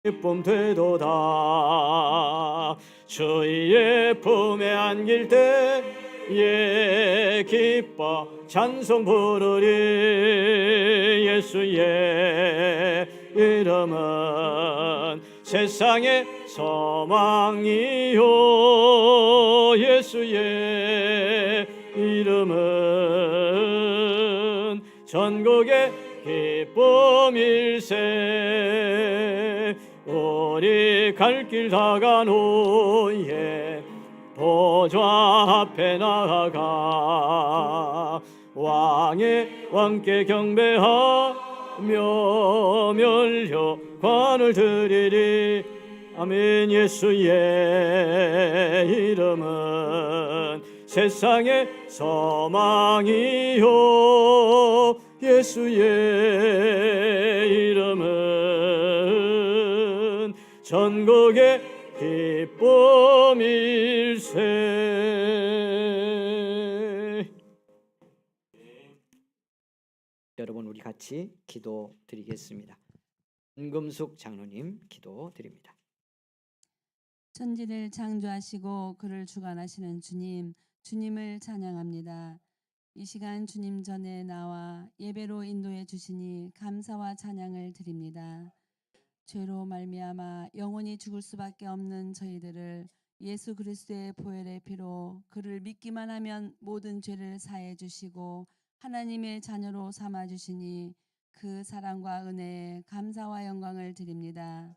기쁨 되도다. 주의 품에 안길 때에 기뻐 찬송 부르리. 예수의 이름은 세상의 소망이요, 예수의 이름은 전국의 기쁨일세. 우리 갈 길 다간 후에 보좌 앞에 나아가 왕의 왕께 경배하며 멸류관을 드리리. 아멘. 예수의 이름은 세상의 소망이요, 예수의 이름은 전국의 기쁨일세. 여러분, 우리 같이 기도 드리겠습니다. 은금숙 장로님 기도 드립니다. 천지를 창조하시고 그를 주관하시는 주님, 주님을 찬양합니다. 이 시간 주님 전에 나와 예배로 인도해 주시니 감사와 찬양을 드립니다. 죄로 말미암아 영원히 죽을 수밖에 없는 저희들을 예수 그리스도의 보혈의 피로 그를 믿기만 하면 모든 죄를 사해 주시고 하나님의 자녀로 삼아 주시니 그 사랑과 은혜에 감사와 영광을 드립니다.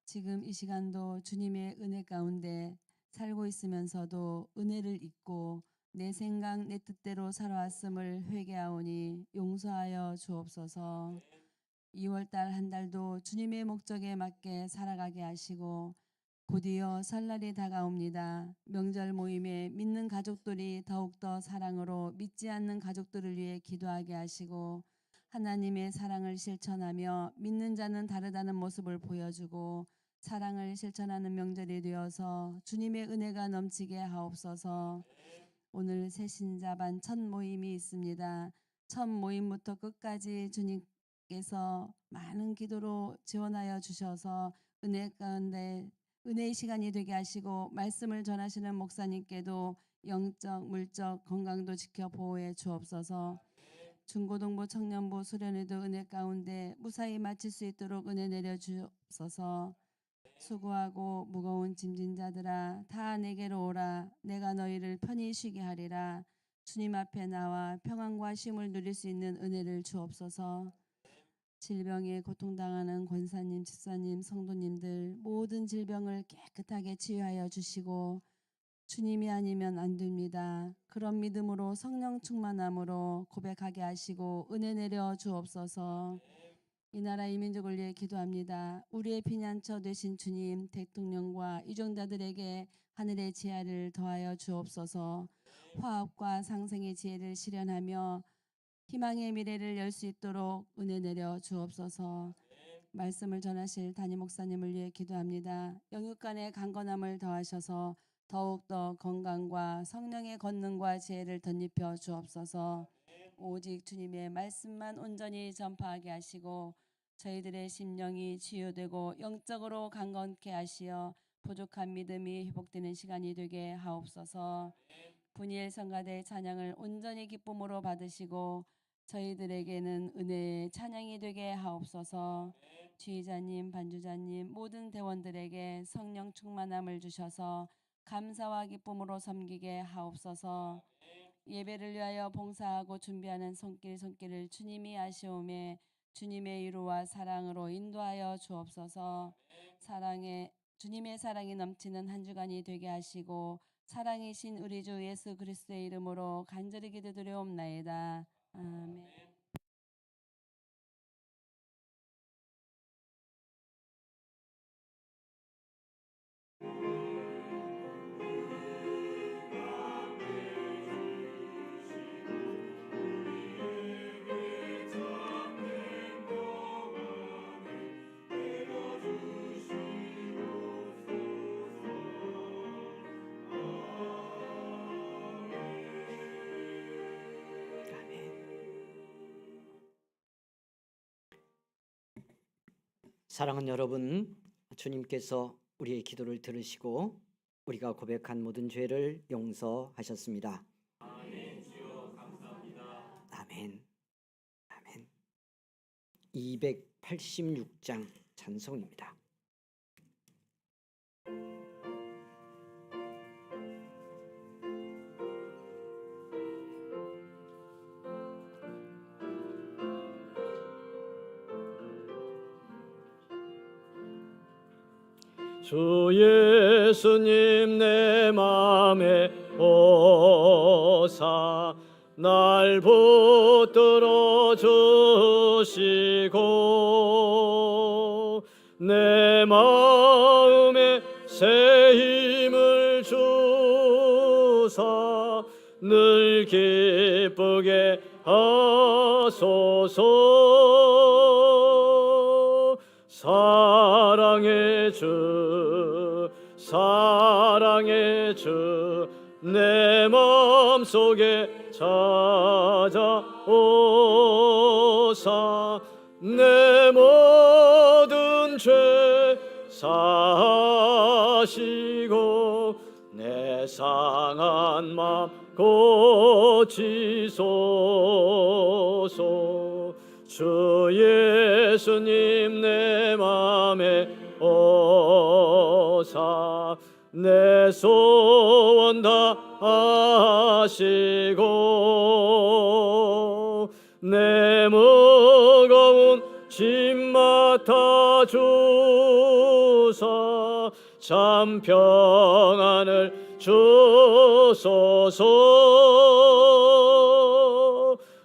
지금 이 시간도 주님의 은혜 가운데 살고 있으면서도 은혜를 잊고 내 생각 내 뜻대로 살아왔음을 회개하오니 용서하여 주옵소서. 2월달 한 달도 주님의 목적에 맞게 살아가게 하시고 곧이어 설날이 다가옵니다. 명절 모임에 믿는 가족들이 더욱더 사랑으로 믿지 않는 가족들을 위해 기도하게 하시고 하나님의 사랑을 실천하며 믿는 자는 다르다는 모습을 보여주고 사랑을 실천하는 명절이 되어서 주님의 은혜가 넘치게 하옵소서. 오늘 새신자반 첫 모임이 있습니다. 첫 모임부터 끝까지 주님께서 많은 기도로 지원하여 주셔서 은혜 가운데 은혜의 시간이 되게 하시고 말씀을 전하시는 목사님께도 영적, 물적 건강도 지켜 보호해 주옵소서. 중고등부, 청년부, 수련회도 은혜 가운데 무사히 마칠 수 있도록 은혜 내려 주옵소서. 수고하고 무거운 짐진 자들아 다 내게로 오라. 내가 너희를 편히 쉬게 하리라. 주님 앞에 나와 평안과 쉼을 누릴 수 있는 은혜를 주옵소서. 질병에 고통당하는 권사님, 집사님, 성도님들 모든 질병을 깨끗하게 치유하여 주시고 주님이 아니면 안 됩니다. 그런 믿음으로 성령 충만함으로 고백하게 하시고 은혜 내려 주옵소서. 이 나라 이 민족을 위해 기도합니다. 우리의 피난처 되신 주님, 대통령과 유정자들에게 하늘의 지혜를 더하여 주옵소서. 화합과 상생의 지혜를 실현하며 희망의 미래를 열 수 있도록 은혜 내려 주옵소서. 말씀을 전하실 담임 목사님을 위해 기도합니다. 영육간의 강건함을 더하셔서 더욱더 건강과 성령의 권능과 지혜를 덧입혀 주옵소서. 오직 주님의 말씀만 온전히 전파하게 하시고 저희들의 심령이 치유되고 영적으로 강건케 하시어 부족한 믿음이 회복되는 시간이 되게 하옵소서. 분이엘 성가대 찬양을 온전히 기쁨으로 받으시고 저희들에게는 은혜의 찬양이 되게 하옵소서. 지휘자님, 반주자님, 모든 대원들에게 성령 충만함을 주셔서 감사와 기쁨으로 섬기게 하옵소서. 예배를 위하여 봉사하고 준비하는 손길을 주님이 아시오매 주님의 위로와 사랑으로 인도하여 주옵소서. 주님의 사랑이 넘치는 한 주간이 되게 하시고 사랑이신 우리 주 예수 그리스도의 이름으로 간절히 기도드리옵나이다. 아멘. 사랑하는 여러분, 주님께서 우리의 기도를 들으시고 우리가 고백한 모든 죄를 용서하셨습니다. 아멘. 주여 감사합니다. 아멘. 아멘. 286장 찬송입니다. 주 예수님 내 맘에 오사 날 붙들어 주시고 내 마음에 새 힘을 주사 늘 기쁘게 하소서. 사랑의 주 사랑의 주 내 맘속에 찾아오사 내 모든 죄 사하시고 내 상한 맘 고치소서. 주 예수님 내 맘에 오사 내 소원 다 하시고 내 무거운 짐 맡아 주사 참 평안을 주소서.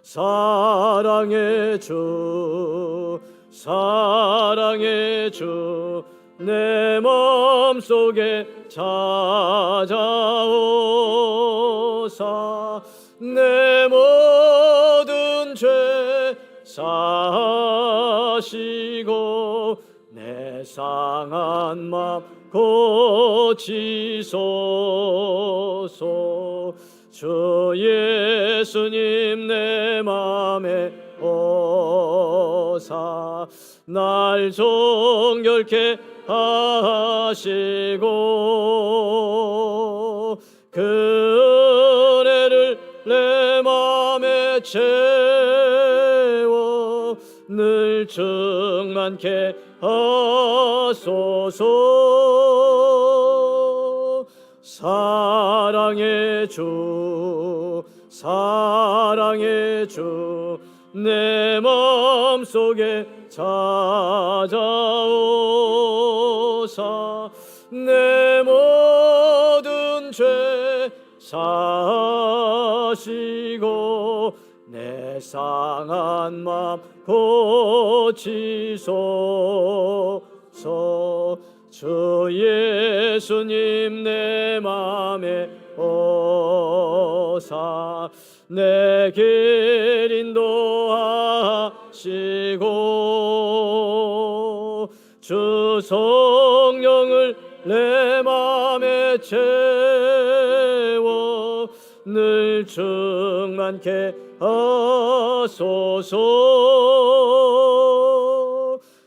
사랑의 주 사랑의 주 내 맘속에 찾아오사 내 모든 죄 사하시고 내 상한 맘 고치소서. 주 예수님 내 맘에 오사 날 정결케 하시고 그 은혜를 내 맘에 채워 늘 충만케 하소서. 사랑의 주 사랑의 주 내 맘속에 찾아오사 내 모든 죄 사하시고 내 상한 맘 고치소서. 주 예수님 내 맘에 오사 내 길 인도하시고 주 성령을 내 맘에 채워 늘 충만케 하소서.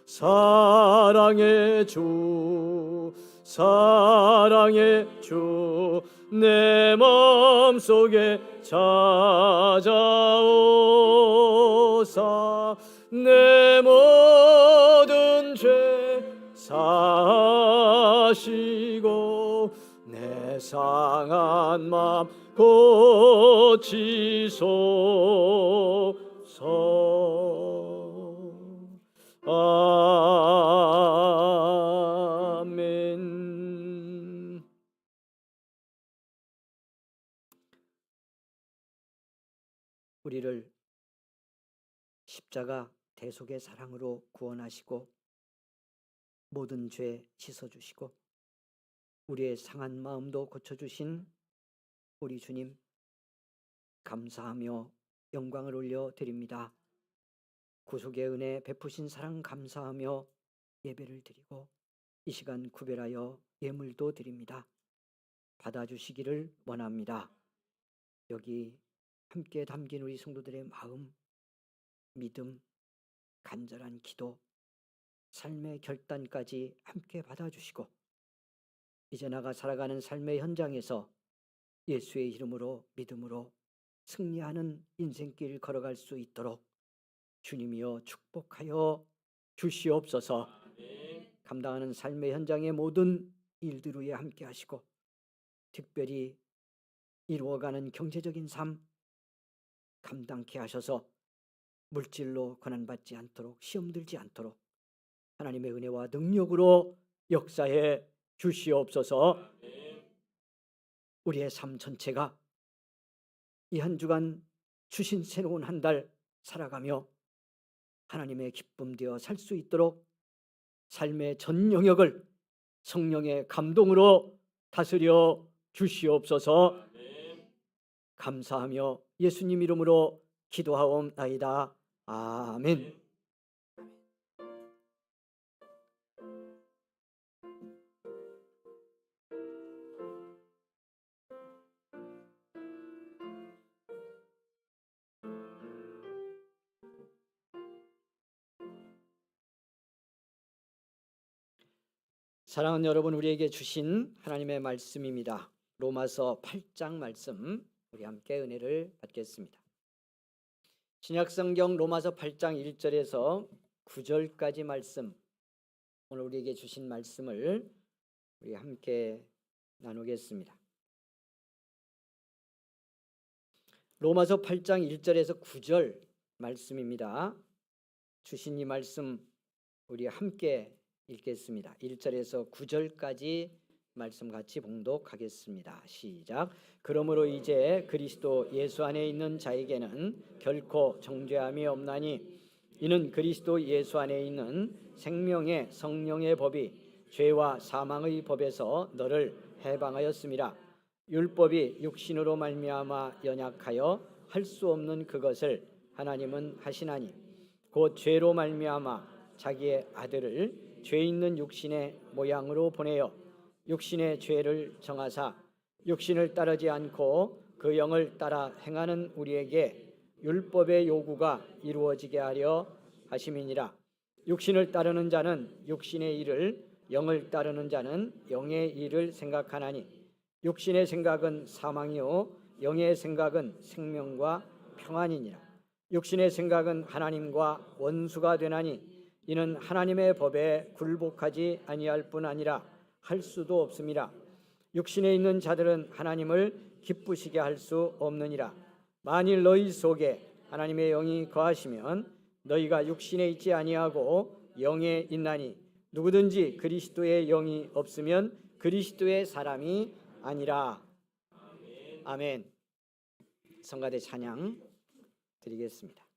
사랑의 주 사랑의 주 내 맘속에 찾아오사 내 모든 죄 사하시고 내 상한 맘 고치소서. 아멘. 우리를 십자가 대속의 사랑으로 구원하시고 모든 죄 씻어주시고 우리의 상한 마음도 고쳐주신 우리 주님 감사하며 영광을 올려드립니다. 구속의 은혜 베푸신 사랑 감사하며 예배를 드리고 이 시간 구별하여 예물도 드립니다. 받아주시기를 원합니다. 여기 함께 담긴 우리 성도들의 마음, 믿음, 간절한 기도 삶의 결단까지 함께 받아주시고 이제 나가 살아가는 삶의 현장에서 예수의 이름으로 믿음으로 승리하는 인생길 걸어갈 수 있도록 주님이여 축복하여 주시옵소서. 감당하는 삶의 현장의 모든 일들 위에 함께 하시고 특별히 이루어가는 경제적인 삶 감당케 하셔서 물질로 고난받지 않도록 시험 들지 않도록 하나님의 은혜와 능력으로 역사해 주시옵소서. 우리의 삶 전체가 이 한 주간 주신 새로운 한 달 살아가며 하나님의 기쁨 되어 살 수 있도록 삶의 전 영역을 성령의 감동으로 다스려 주시옵소서. 감사하며 예수님 이름으로 기도하옵나이다. 아멘. 사랑하는 여러분, 우리에게 주신 하나님의 말씀입니다. 로마서 8장 말씀 우리 함께 은혜를 받겠습니다. 신약성경 로마서 8장 1절에서 9절까지 말씀, 오늘 우리에게 주신 말씀을 우리 함께 나누겠습니다. 로마서 8장 1절에서 9절 말씀입니다. 주신 이 말씀 우리 함께 읽겠습니다. 1절에서 9절까지 말씀 같이 봉독하겠습니다. 시작. 그러므로 이제 그리스도 예수 안에 있는 자에게는 결코 정죄함이 없나니 이는 그리스도 예수 안에 있는 생명의 성령의 법이 죄와 사망의 법에서 너를 해방하였음이라. 율법이 육신으로 말미암아 연약하여 할 수 없는 그것을 하나님은 하시나니 곧 죄로 말미암아 자기의 아들을 죄 있는 육신의 모양으로 보내어 육신의 죄를 정하사 육신을 따르지 않고 그 영을 따라 행하는 우리에게 율법의 요구가 이루어지게 하려 하심이니라. 육신을 따르는 자는 육신의 일을, 영을 따르는 자는 영의 일을 생각하나니 육신의 생각은 사망이요 영의 생각은 생명과 평안이니라. 육신의 생각은 하나님과 원수가 되나니 이는 하나님의 법에 굴복하지 아니할 뿐 아니라 할 수도 없음이라. 육신에 있는 자들은 하나님을 기쁘시게 할 수 없느니라. 만일 너희 속에 하나님의 영이 거하시면 너희가 육신에 있지 아니하고 영에 있나니 누구든지 그리스도의 영이 없으면 그리스도의 사람이 아니라. 아멘. 성가대 찬양 드리겠습니다.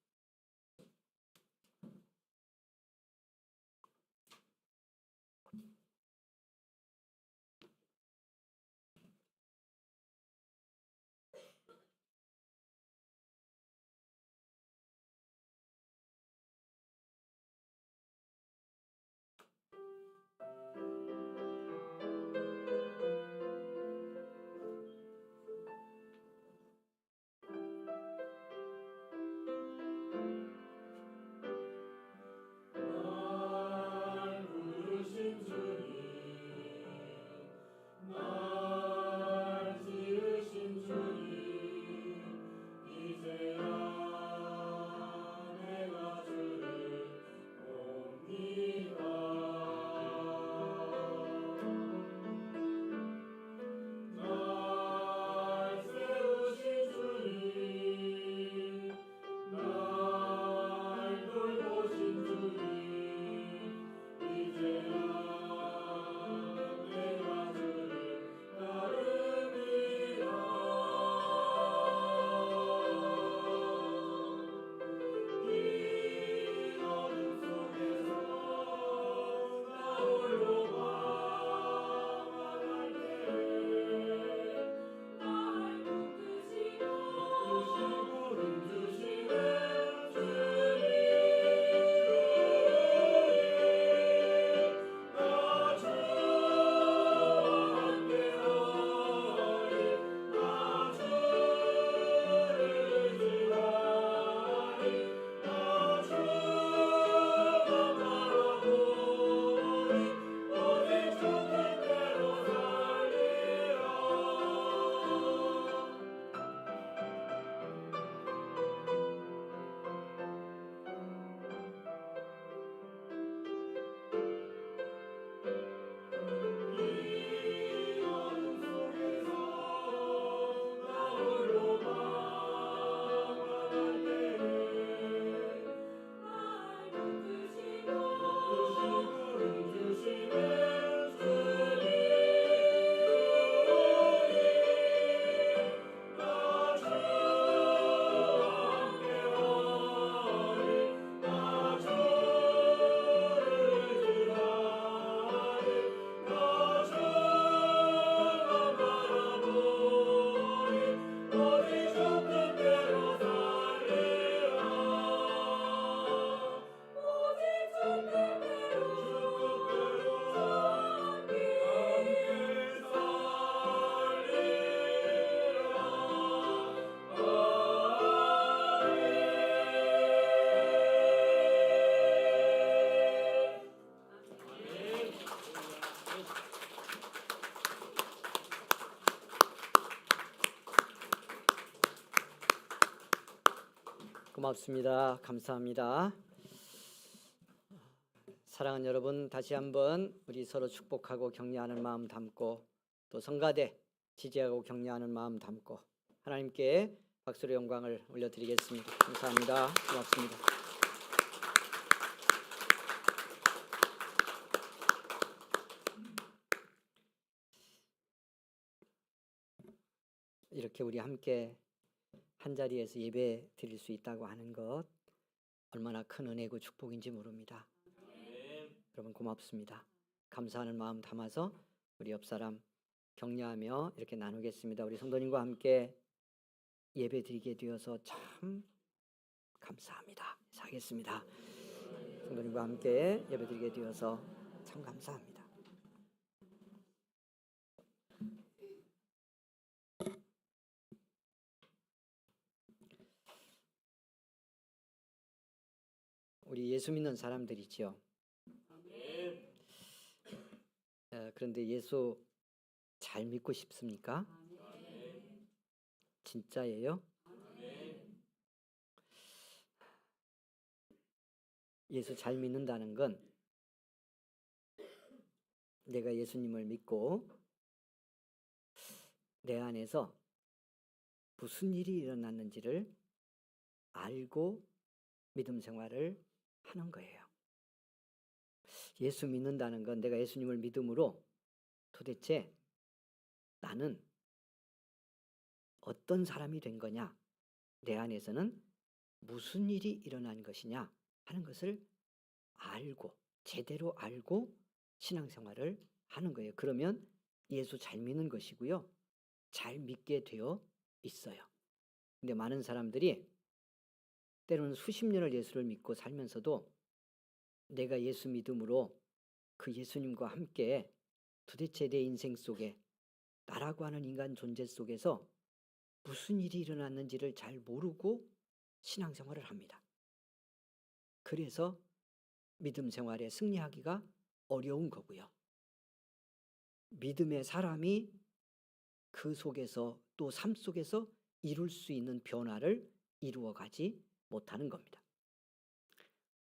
고맙습니다. 감사합니다. 사랑하는 여러분, 다시 한번 우리 서로 축복하고 격려하는 마음 담고 또 성가대 지지하고 격려하는 마음 담고 하나님께 박수로 영광을 올려드리겠습니다. 감사합니다. 고맙습니다. 이렇게 우리 함께 한 자리에서 예배 드릴 수 있다고 하는 것 얼마나 큰 은혜고 축복인지 모릅니다. 여러분 고맙습니다. 감사하는 마음 담아서 우리 옆 사람 격려하며 이렇게 나누겠습니다. 우리 성도님과 함께 예배 드리게 되어서 참 감사합니다. 하겠습니다. 성도님과 함께 예배 드리게 되어서 참 감사합니다. 우리 예수 믿는 사람들이죠. 그런데 예수 잘 믿고 싶습니까? 진짜예요? 예수 잘 믿는다는 건 내가 예수님을 믿고 내 안에서 무슨 일이 일어났는지를 알고 믿음 생활을 하는 거예요. 예수 믿는다는 건 내가 예수님을 믿음으로 도대체 나는 어떤 사람이 된 거냐, 내 안에서는 무슨 일이 일어난 것이냐 하는 것을 알고 제대로 알고 신앙생활을 하는 거예요. 그러면 예수 잘 믿는 것이고요. 잘 믿게 되어 있어요. 근데 많은 사람들이 때로는 수십 년을 예수를 믿고 살면서도 내가 예수 믿음으로 그 예수님과 함께 도대체 내 인생 속에 나라고 하는 인간 존재 속에서 무슨 일이 일어났는지를 잘 모르고 신앙생활을 합니다. 그래서 믿음 생활에 승리하기가 어려운 거고요. 믿음의 사람이 그 속에서 또 삶 속에서 이룰 수 있는 변화를 이루어가지 못하는 겁니다.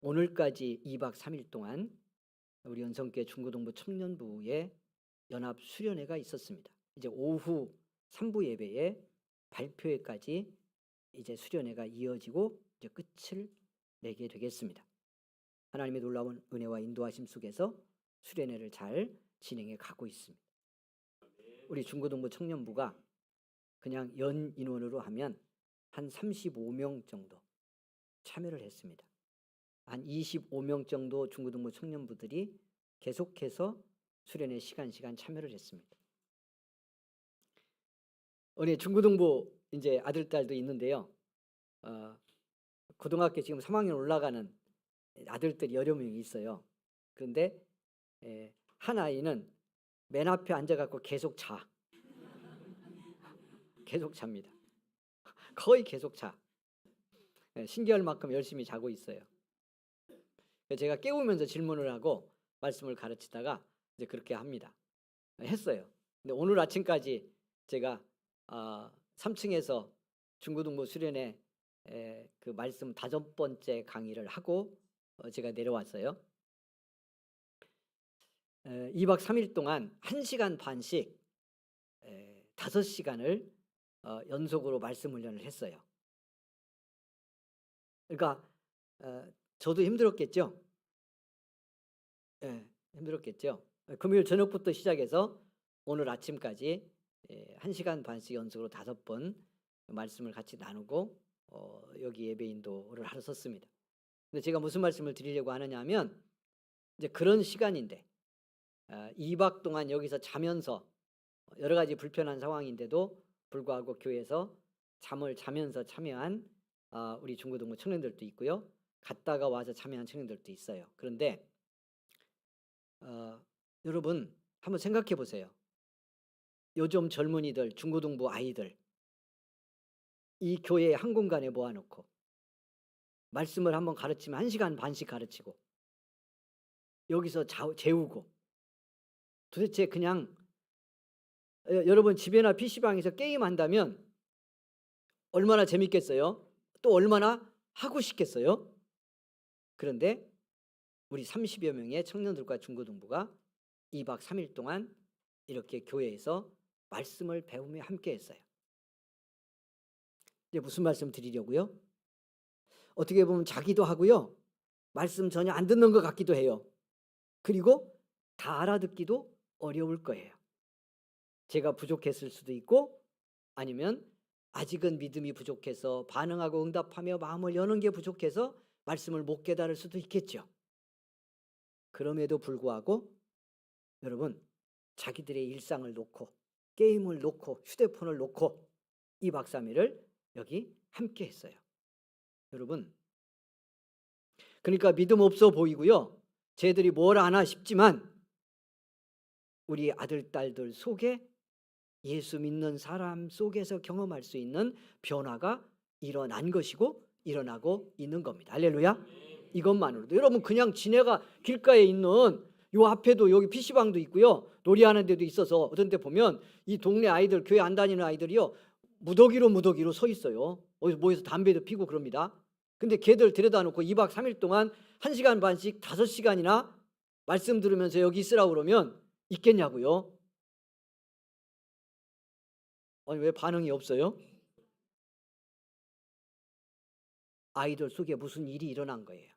오늘까지 2박 3일 동안 우리 연성교회 중고등부 청년부에 연합 수련회가 있었습니다. 이제 오후 3부 예배에 발표회까지 이제 수련회가 이어지고 이제 끝을 내게 되겠습니다. 하나님의 놀라운 은혜와 인도하심 속에서 수련회를 잘 진행해 가고 있습니다. 우리 중고등부 청년부가 그냥 연 인원으로 하면 한 35명 정도 참여를 했습니다. 한 25명 정도 중고등부 청년부들이 계속해서 수련회 시간 참여를 했습니다. 우리 중고등부 이제 아들 딸도 있는데요. 고등학교 지금 3학년 올라가는 아들들이 여러 명이 있어요. 그런데 한 아이는 맨 앞에 앉아갖고 계속 자. 계속 잡니다. 거의 계속 자. 신기할 만큼 열심히 자고 있어요. 제가 깨우면서 질문을 하고 말씀을 가르치다가 이제 그렇게 합니다. 했어요. 근데 오늘 아침까지 제가 3층에서 중고등부 수련회 그 말씀 5번째 강의를 하고 제가 내려왔어요. 2박 3일 동안 1시간 반씩 5시간을 연속으로 말씀 훈련을 했어요. 그러니까 저도 힘들었겠죠. 힘들었겠죠. 금요일 저녁부터 시작해서 오늘 아침까지 1시간 반씩 연속으로 5번 말씀을 같이 나누고 여기 예배 인도를 하러 섰습니다. 근데 제가 무슨 말씀을 드리려고 하느냐 하면 이제 그런 시간인데 2박 동안 여기서 자면서 여러 가지 불편한 상황인데도 불구하고 교회에서 잠을 자면서 참여한 우리 중고등부 청년들도 있고요. 갔다가 와서 참여한 청년들도 있어요. 그런데 여러분 한번 생각해 보세요. 요즘 젊은이들, 중고등부 아이들 이 교회에 한 공간에 모아놓고 말씀을 한번 가르치면 1시간 반씩 가르치고 여기서 재우고 도대체 그냥 여러분 집에나 PC방에서 게임한다면 얼마나 재밌겠어요? 또 얼마나 하고 싶겠어요? 그런데 우리 30여 명의 청년들과 중고등부가 2박 3일 동안 이렇게 교회에서 말씀을 배우며 함께 했어요. 이제 무슨 말씀 드리려고요? 어떻게 보면 자기도 하고요, 말씀 전혀 안 듣는 것 같기도 해요. 그리고 다 알아듣기도 어려울 거예요. 제가 부족했을 수도 있고, 아니면 아직은 믿음이 부족해서 반응하고 응답하며 마음을 여는 게 부족해서 말씀을 못 깨달을 수도 있겠죠. 그럼에도 불구하고 여러분, 자기들의 일상을 놓고 게임을 놓고 휴대폰을 놓고 2박 3일을 여기 함께 했어요. 여러분, 그러니까 믿음 없어 보이고요, 쟤들이 뭘 아나 싶지만 우리 아들, 딸들 속에 예수 믿는 사람 속에서 경험할 수 있는 변화가 일어난 것이고 일어나고 있는 겁니다. 할렐루야. 이것만으로도 여러분, 그냥 지네가 길가에 있는 요 앞에도 여기 PC방도 있고요, 놀이하는 데도 있어서 어떤 때 보면 이 동네 아이들, 교회 안 다니는 아이들이요, 무더기로 서 있어요. 어디서 모여서 담배도 피고 그럽니다. 근데 걔들 데려다 놓고 2박 3일 동안 1시간 반씩 5시간이나 말씀 들으면서 여기 있으라고 그러면 있겠냐고요? 아니, 왜 반응이 없어요? 아이들 속에 무슨 일이 일어난 거예요.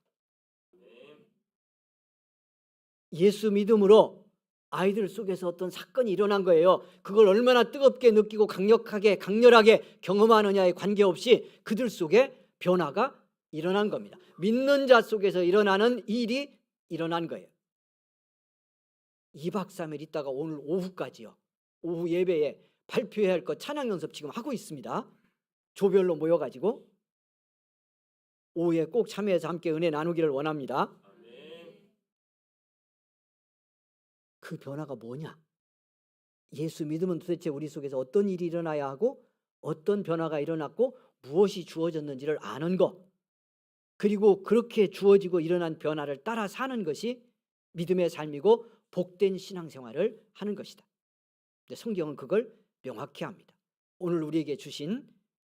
예수 믿음으로 아이들 속에서 어떤 사건이 일어난 거예요. 그걸 얼마나 뜨겁게 느끼고 강력하게 강렬하게 경험하느냐에 관계없이 그들 속에 변화가 일어난 겁니다. 믿는 자 속에서 일어나는 일이 일어난 거예요. 2박 3일 있다가 오늘 오후까지요, 오후 예배에 발표해야 할 것 찬양 연습 지금 하고 있습니다. 조별로 모여가지고 오후에 꼭 참여해서 함께 은혜 나누기를 원합니다. 그 변화가 뭐냐? 예수 믿으면 도대체 우리 속에서 어떤 일이 일어나야 하고 어떤 변화가 일어났고 무엇이 주어졌는지를 아는 것, 그리고 그렇게 주어지고 일어난 변화를 따라 사는 것이 믿음의 삶이고 복된 신앙생활을 하는 것이다. 성경은 그걸 명확히 합니다. 오늘 우리에게 주신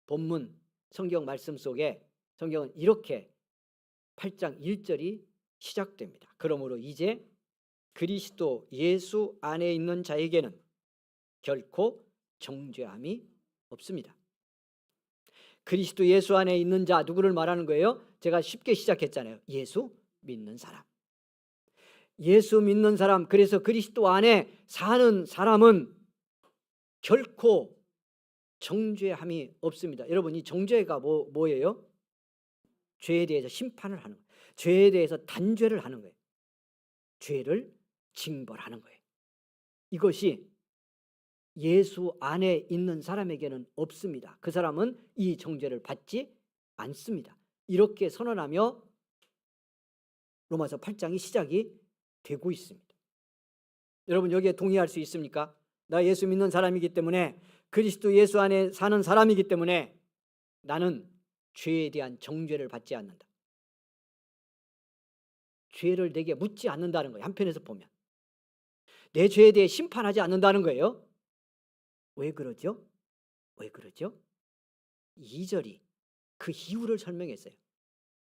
본문 성경 말씀 속에 성경은 이렇게 8장 1절이 시작됩니다. 그러므로 이제 그리스도 예수 안에 있는 자에게는 결코 정죄함이 없습니다. 그리스도 예수 안에 있는 자, 누구를 말하는 거예요? 제가 쉽게 시작했잖아요. 예수 믿는 사람. 예수 믿는 사람, 그래서 그리스도 안에 사는 사람은 결코 정죄함이 없습니다. 여러분, 이 정죄가 뭐예요? 죄에 대해서 심판을 하는 거예요. 죄에 대해서 단죄를 하는 거예요. 죄를 징벌하는 거예요. 이것이 예수 안에 있는 사람에게는 없습니다. 그 사람은 이 정죄를 받지 않습니다. 이렇게 선언하며 로마서 8장이 시작이 되고 있습니다. 여러분, 여기에 동의할 수 있습니까? 나 예수 믿는 사람이기 때문에, 그리스도 예수 안에 사는 사람이기 때문에 나는 죄에 대한 정죄를 받지 않는다. 죄를 내게 묻지 않는다는 거예요. 한편에서 보면 내 죄에 대해 심판하지 않는다는 거예요. 왜 그러죠? 왜 그러죠? 2절이 그 이유를 설명했어요.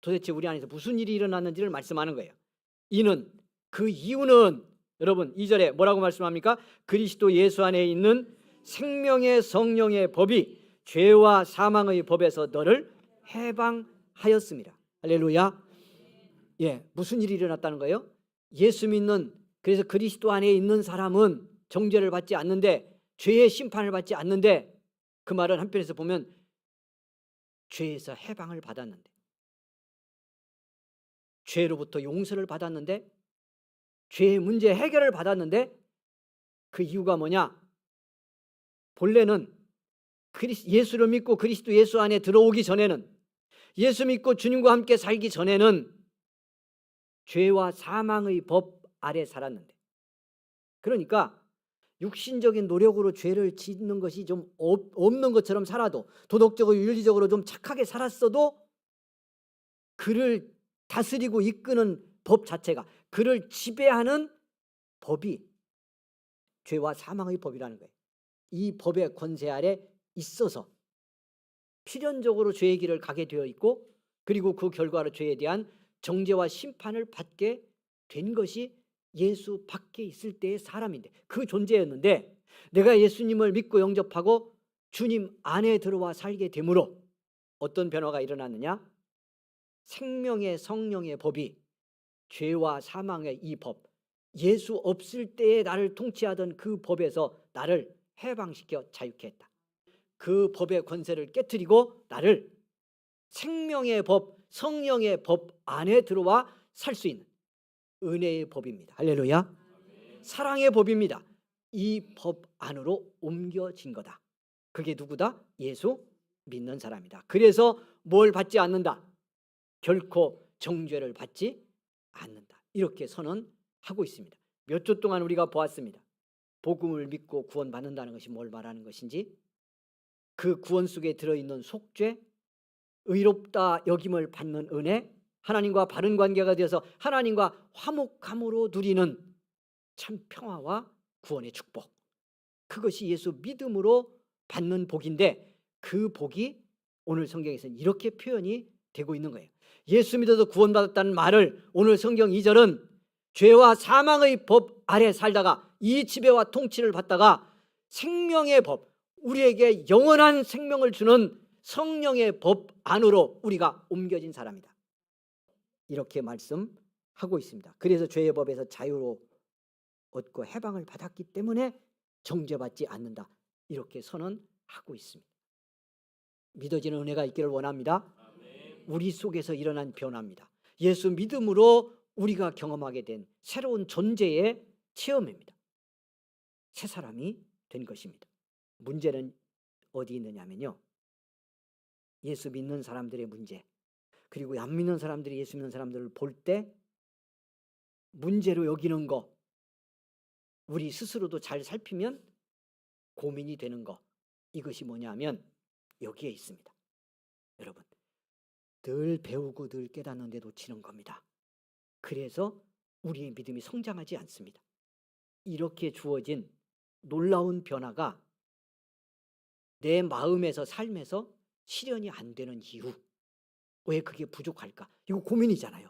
도대체 우리 안에서 무슨 일이 일어났는지를 말씀하는 거예요. 그 이유는 여러분 2절에 뭐라고 말씀합니까? 그리스도 예수 안에 있는 생명의 성령의 법이 죄와 사망의 법에서 너를 해방하였습니다. 할렐루야. 예, 무슨 일이 일어났다는 거예요? 예수 믿는, 그래서 그리스도 안에 있는 사람은 정죄를 받지 않는데, 죄의 심판을 받지 않는데, 그 말은 한편에서 보면 죄에서 해방을 받았는데, 죄로부터 용서를 받았는데, 죄의 문제 해결을 받았는데, 그 이유가 뭐냐? 본래는 예수를 믿고 그리스도 예수 안에 들어오기 전에는, 예수 믿고 주님과 함께 살기 전에는 죄와 사망의 법 아래 살았는데, 그러니까 육신적인 노력으로 죄를 짓는 것이 좀 없는 것처럼 살아도, 도덕적으로 윤리적으로 좀 착하게 살았어도 그를 다스리고 이끄는 법 자체가, 그를 지배하는 법이 죄와 사망의 법이라는 거예요. 이 법의 권세 아래 있어서 필연적으로 죄의 길을 가게 되어 있고, 그리고 그 결과로 죄에 대한 정죄와 심판을 받게 된 것이 예수 밖에 있을 때의 사람인데, 그 존재였는데 내가 예수님을 믿고 영접하고 주님 안에 들어와 살게 되므로 어떤 변화가 일어났느냐? 생명의 성령의 법이 죄와 사망의 이 법, 예수 없을 때에 나를 통치하던 그 법에서 나를 해방시켜 자유케 했다. 그 법의 권세를 깨트리고 나를 생명의 법, 성령의 법 안에 들어와 살 수 있는 은혜의 법입니다. 할렐루야. 사랑의 법입니다. 이 법 안으로 옮겨진 거다. 그게 누구다? 예수 믿는 사람이다. 그래서 뭘 받지 않는다? 결코 정죄를 받지 않는다. 이렇게 선언하고 있습니다. 몇 주 동안 우리가 보았습니다. 복음을 믿고 구원받는다는 것이 뭘 말하는 것인지, 그 구원 속에 들어있는 속죄, 의롭다 여김을 받는 은혜, 하나님과 바른 관계가 되어서 하나님과 화목함으로 누리는 참 평화와 구원의 축복, 그것이 예수 믿음으로 받는 복인데, 그 복이 오늘 성경에서는 이렇게 표현이 되고 있는 거예요. 예수 믿어서 구원받았다는 말을 오늘 성경 2절은 죄와 사망의 법 아래 살다가 이 지배와 통치를 받다가 생명의 법, 우리에게 영원한 생명을 주는 성령의 법 안으로 우리가 옮겨진 사람이다. 이렇게 말씀하고 있습니다. 그래서 죄의 법에서 자유로 얻고 해방을 받았기 때문에 정죄받지 않는다. 이렇게 선언하고 있습니다. 믿어지는 은혜가 있기를 원합니다. 우리 속에서 일어난 변화입니다. 예수 믿음으로 우리가 경험하게 된 새로운 존재의 체험입니다. 새 사람이 된 것입니다. 문제는 어디 있느냐면요, 예수 믿는 사람들의 문제, 그리고 안 믿는 사람들이 예수 믿는 사람들을 볼 때 문제로 여기는 거, 우리 스스로도 잘 살피면 고민이 되는 거, 이것이 뭐냐면 여기에 있습니다. 여러분, 늘 배우고 늘 깨닫는데 놓치는 겁니다. 그래서 우리의 믿음이 성장하지 않습니다. 이렇게 주어진 놀라운 변화가 내 마음에서 삶에서 실현이 안 되는 이유, 왜 그게 부족할까? 이거 고민이잖아요.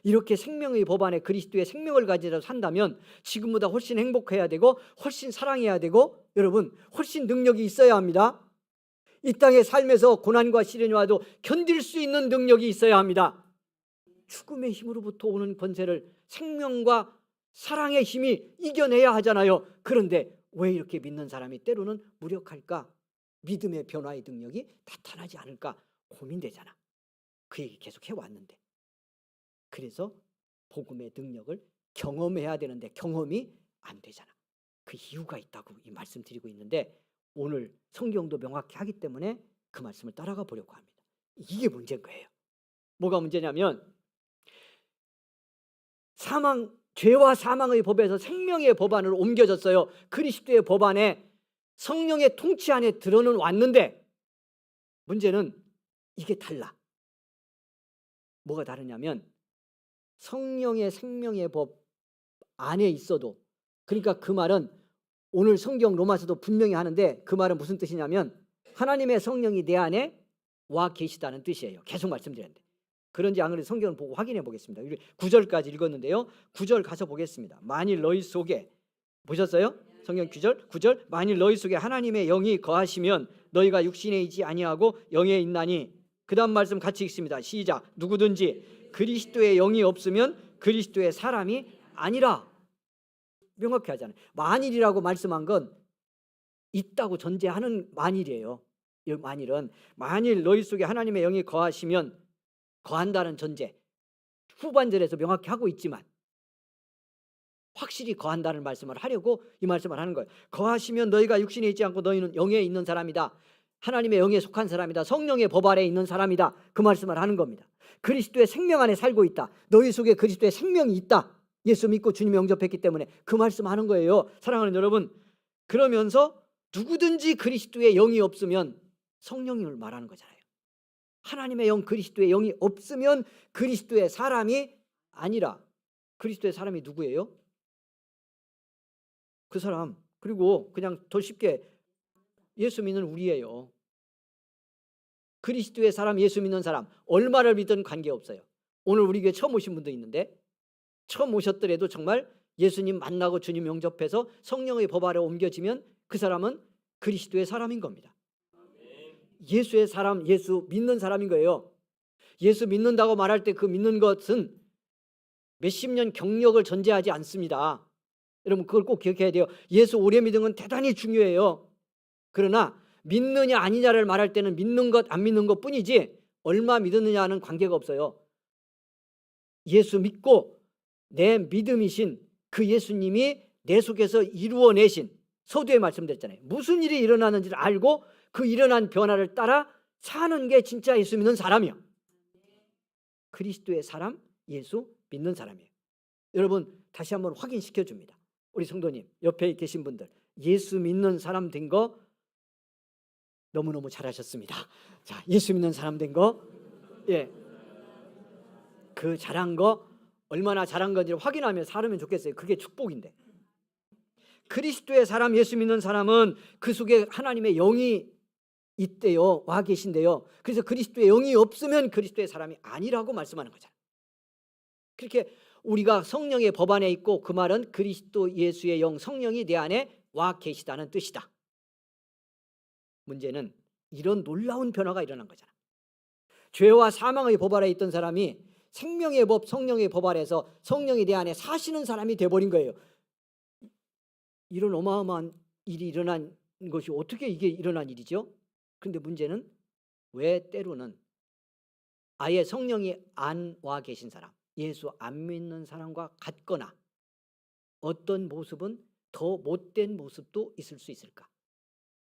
이렇게 생명의 법 안에 그리스도의 생명을 가지러 산다면 지금보다 훨씬 행복해야 되고 훨씬 사랑해야 되고, 여러분, 훨씬 능력이 있어야 합니다. 이 땅의 삶에서 고난과 시련이 와도 견딜 수 있는 능력이 있어야 합니다. 죽음의 힘으로부터 오는 권세를 생명과 사랑의 힘이 이겨내야 하잖아요. 그런데 왜 이렇게 믿는 사람이 때로는 무력할까? 믿음의 변화의 능력이 나타나지 않을까 고민되잖아. 그 얘기 계속 해왔는데, 그래서 복음의 능력을 경험해야 되는데 경험이 안 되잖아. 그 이유가 있다고 이 말씀드리고 있는데, 오늘 성경도 명확히 하기 때문에 그 말씀을 따라가 보려고 합니다. 이게 문제인 거예요. 뭐가 문제냐면, 죄와 사망의 법에서 생명의 법 안으로 옮겨졌어요. 그리스도의 법 안에 성령의 통치 안에 들어는 왔는데, 문제는 이게 달라. 뭐가 다르냐면, 성령의 생명의 법 안에 있어도, 그러니까 그 말은 오늘 성경 로마서도 분명히 하는데, 그 말은 무슨 뜻이냐면 하나님의 성령이 내 안에 와 계시다는 뜻이에요. 계속 말씀드렸는데, 그런지 안 그런지 성경을 보고 확인해 보겠습니다. 9절까지 읽었는데요, 9절 가서 보겠습니다. 만일 너희 속에, 보셨어요? 성경 9절, 만일 너희 속에 하나님의 영이 거하시면 너희가 육신에 있지 아니하고 영에 있나니. 그 다음 말씀 같이 읽습니다. 시작. 누구든지 그리스도의 영이 없으면 그리스도의 사람이 아니라. 명확히 하잖아요. 만일이라고 말씀한 건 있다고 전제하는 만일이에요. 이 만일은 만일 너희 속에 하나님의 영이 거하시면, 거한다는 전제 후반절에서 명확히 하고 있지만 확실히 거한다는 말씀을 하려고 이 말씀을 하는 거예요. 거하시면 너희가 육신에 있지 않고 너희는 영에 있는 사람이다. 하나님의 영에 속한 사람이다. 성령의 법 아래에 있는 사람이다. 그 말씀을 하는 겁니다. 그리스도의 생명 안에 살고 있다. 너희 속에 그리스도의 생명이 있다. 예수 믿고 주님 영접했기 때문에 그 말씀하는 거예요. 사랑하는 여러분, 그러면서 누구든지 그리스도의 영이 없으면, 성령님을 말하는 거잖아요. 하나님의 영, 그리스도의 영이 없으면 그리스도의 사람이 아니라. 그리스도의 사람이 누구예요? 그 사람, 그리고 그냥 더 쉽게 예수 믿는 우리예요. 그리스도의 사람, 예수 믿는 사람, 얼마를 믿든 관계없어요. 오늘 우리 교회 처음 오신 분도 있는데 처음 오셨더라도 정말 예수님 만나고 주님 영접해서 성령의 법 아래 옮겨지면 그 사람은 그리스도의 사람인 겁니다. 예수의 사람, 예수 믿는 사람인 거예요. 예수 믿는다고 말할 때 그 믿는 것은 몇십 년 경력을 전제하지 않습니다. 여러분 그걸 꼭 기억해야 돼요. 예수 오래 믿은 건 대단히 중요해요. 그러나 믿느냐 아니냐를 말할 때는 믿는 것 안 믿는 것 뿐이지 얼마 믿었느냐는 관계가 없어요. 예수 믿고 내 믿음이신 그 예수님이 내 속에서 이루어내신, 서두에 말씀드렸잖아요. 무슨 일이 일어나는지를 알고 그 일어난 변화를 따라 사는 게 진짜 예수 믿는 사람이요. 그리스도의 사람, 예수 믿는 사람이에요. 여러분 다시 한번 확인시켜 줍니다. 우리 성도님 옆에 계신 분들 예수 믿는 사람 된 거 너무너무 잘하셨습니다. 자, 예수 믿는 사람 된 거, 예, 그 잘한 거 얼마나 잘한 건지를 확인하며 살면 좋겠어요. 그게 축복인데. 그리스도의 사람, 예수 믿는 사람은 그 속에 하나님의 영이 있대요. 와 계신데요. 그래서 그리스도의 영이 없으면 그리스도의 사람이 아니라고 말씀하는 거잖아요. 그렇게 우리가 성령의 법 안에 있고 그 말은 그리스도 예수의 영, 성령이 내 안에 와 계시다는 뜻이다. 문제는 이런 놀라운 변화가 일어난 거잖아. 죄와 사망의 법 아래 있던 사람이 생명의 법, 성령의 법 아래서 성령이 내 안에 사시는 사람이 돼버린 거예요. 이런 어마어마한 일이 일어난 것이 어떻게 이게 일어난 일이죠? 그런데 문제는 왜 때로는 아예 성령이 안 와 계신 사람, 예수 안 믿는 사람과 같거나 어떤 모습은 더 못된 모습도 있을 수 있을까?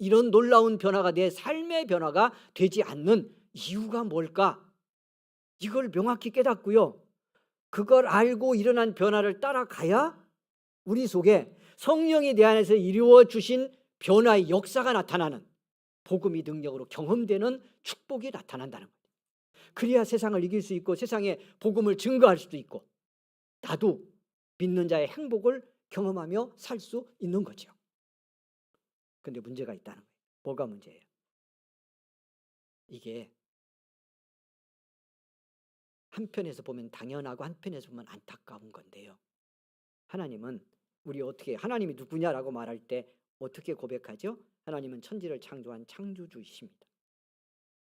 이런 놀라운 변화가 내 삶의 변화가 되지 않는 이유가 뭘까? 이걸 명확히 깨닫고요. 그걸 알고 일어난 변화를 따라가야 우리 속에 성령이 내 안에서 이루어 주신 변화의 역사가 나타나는, 복음의 능력으로 경험되는 축복이 나타난다는 거예요. 그래야 세상을 이길 수 있고 세상에 복음을 증거할 수도 있고 나도 믿는 자의 행복을 경험하며 살 수 있는 거죠. 그런데 문제가 있다는 거예요. 뭐가 문제예요? 이게 한편에서 보면 당연하고 한편에서 보면 안타까운 건데요. 하나님은 우리 어떻게, 하나님이 누구냐라고 말할 때 어떻게 고백하죠? 하나님은 천지를 창조한 창조주이십니다.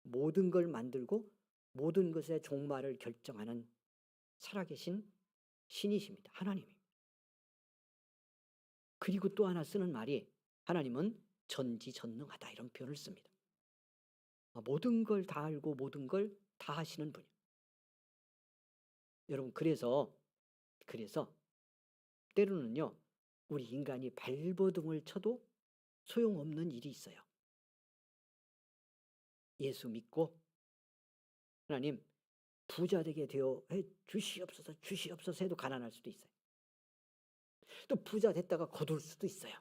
모든 걸 만들고 모든 것의 종말을 결정하는 살아계신 신이십니다. 하나님입니다. 그리고 또 하나 쓰는 말이 하나님은 전지전능하다 이런 표현을 씁니다. 모든 걸 다 알고 모든 걸 다 하시는 분이에요. 여러분 그래서 때로는요 우리 인간이 발버둥을 쳐도 소용없는 일이 있어요. 예수 믿고 하나님 부자 되게 되어 주시옵소서 주시옵소서 해도 가난할 수도 있어요. 또 부자 됐다가 거둘 수도 있어요.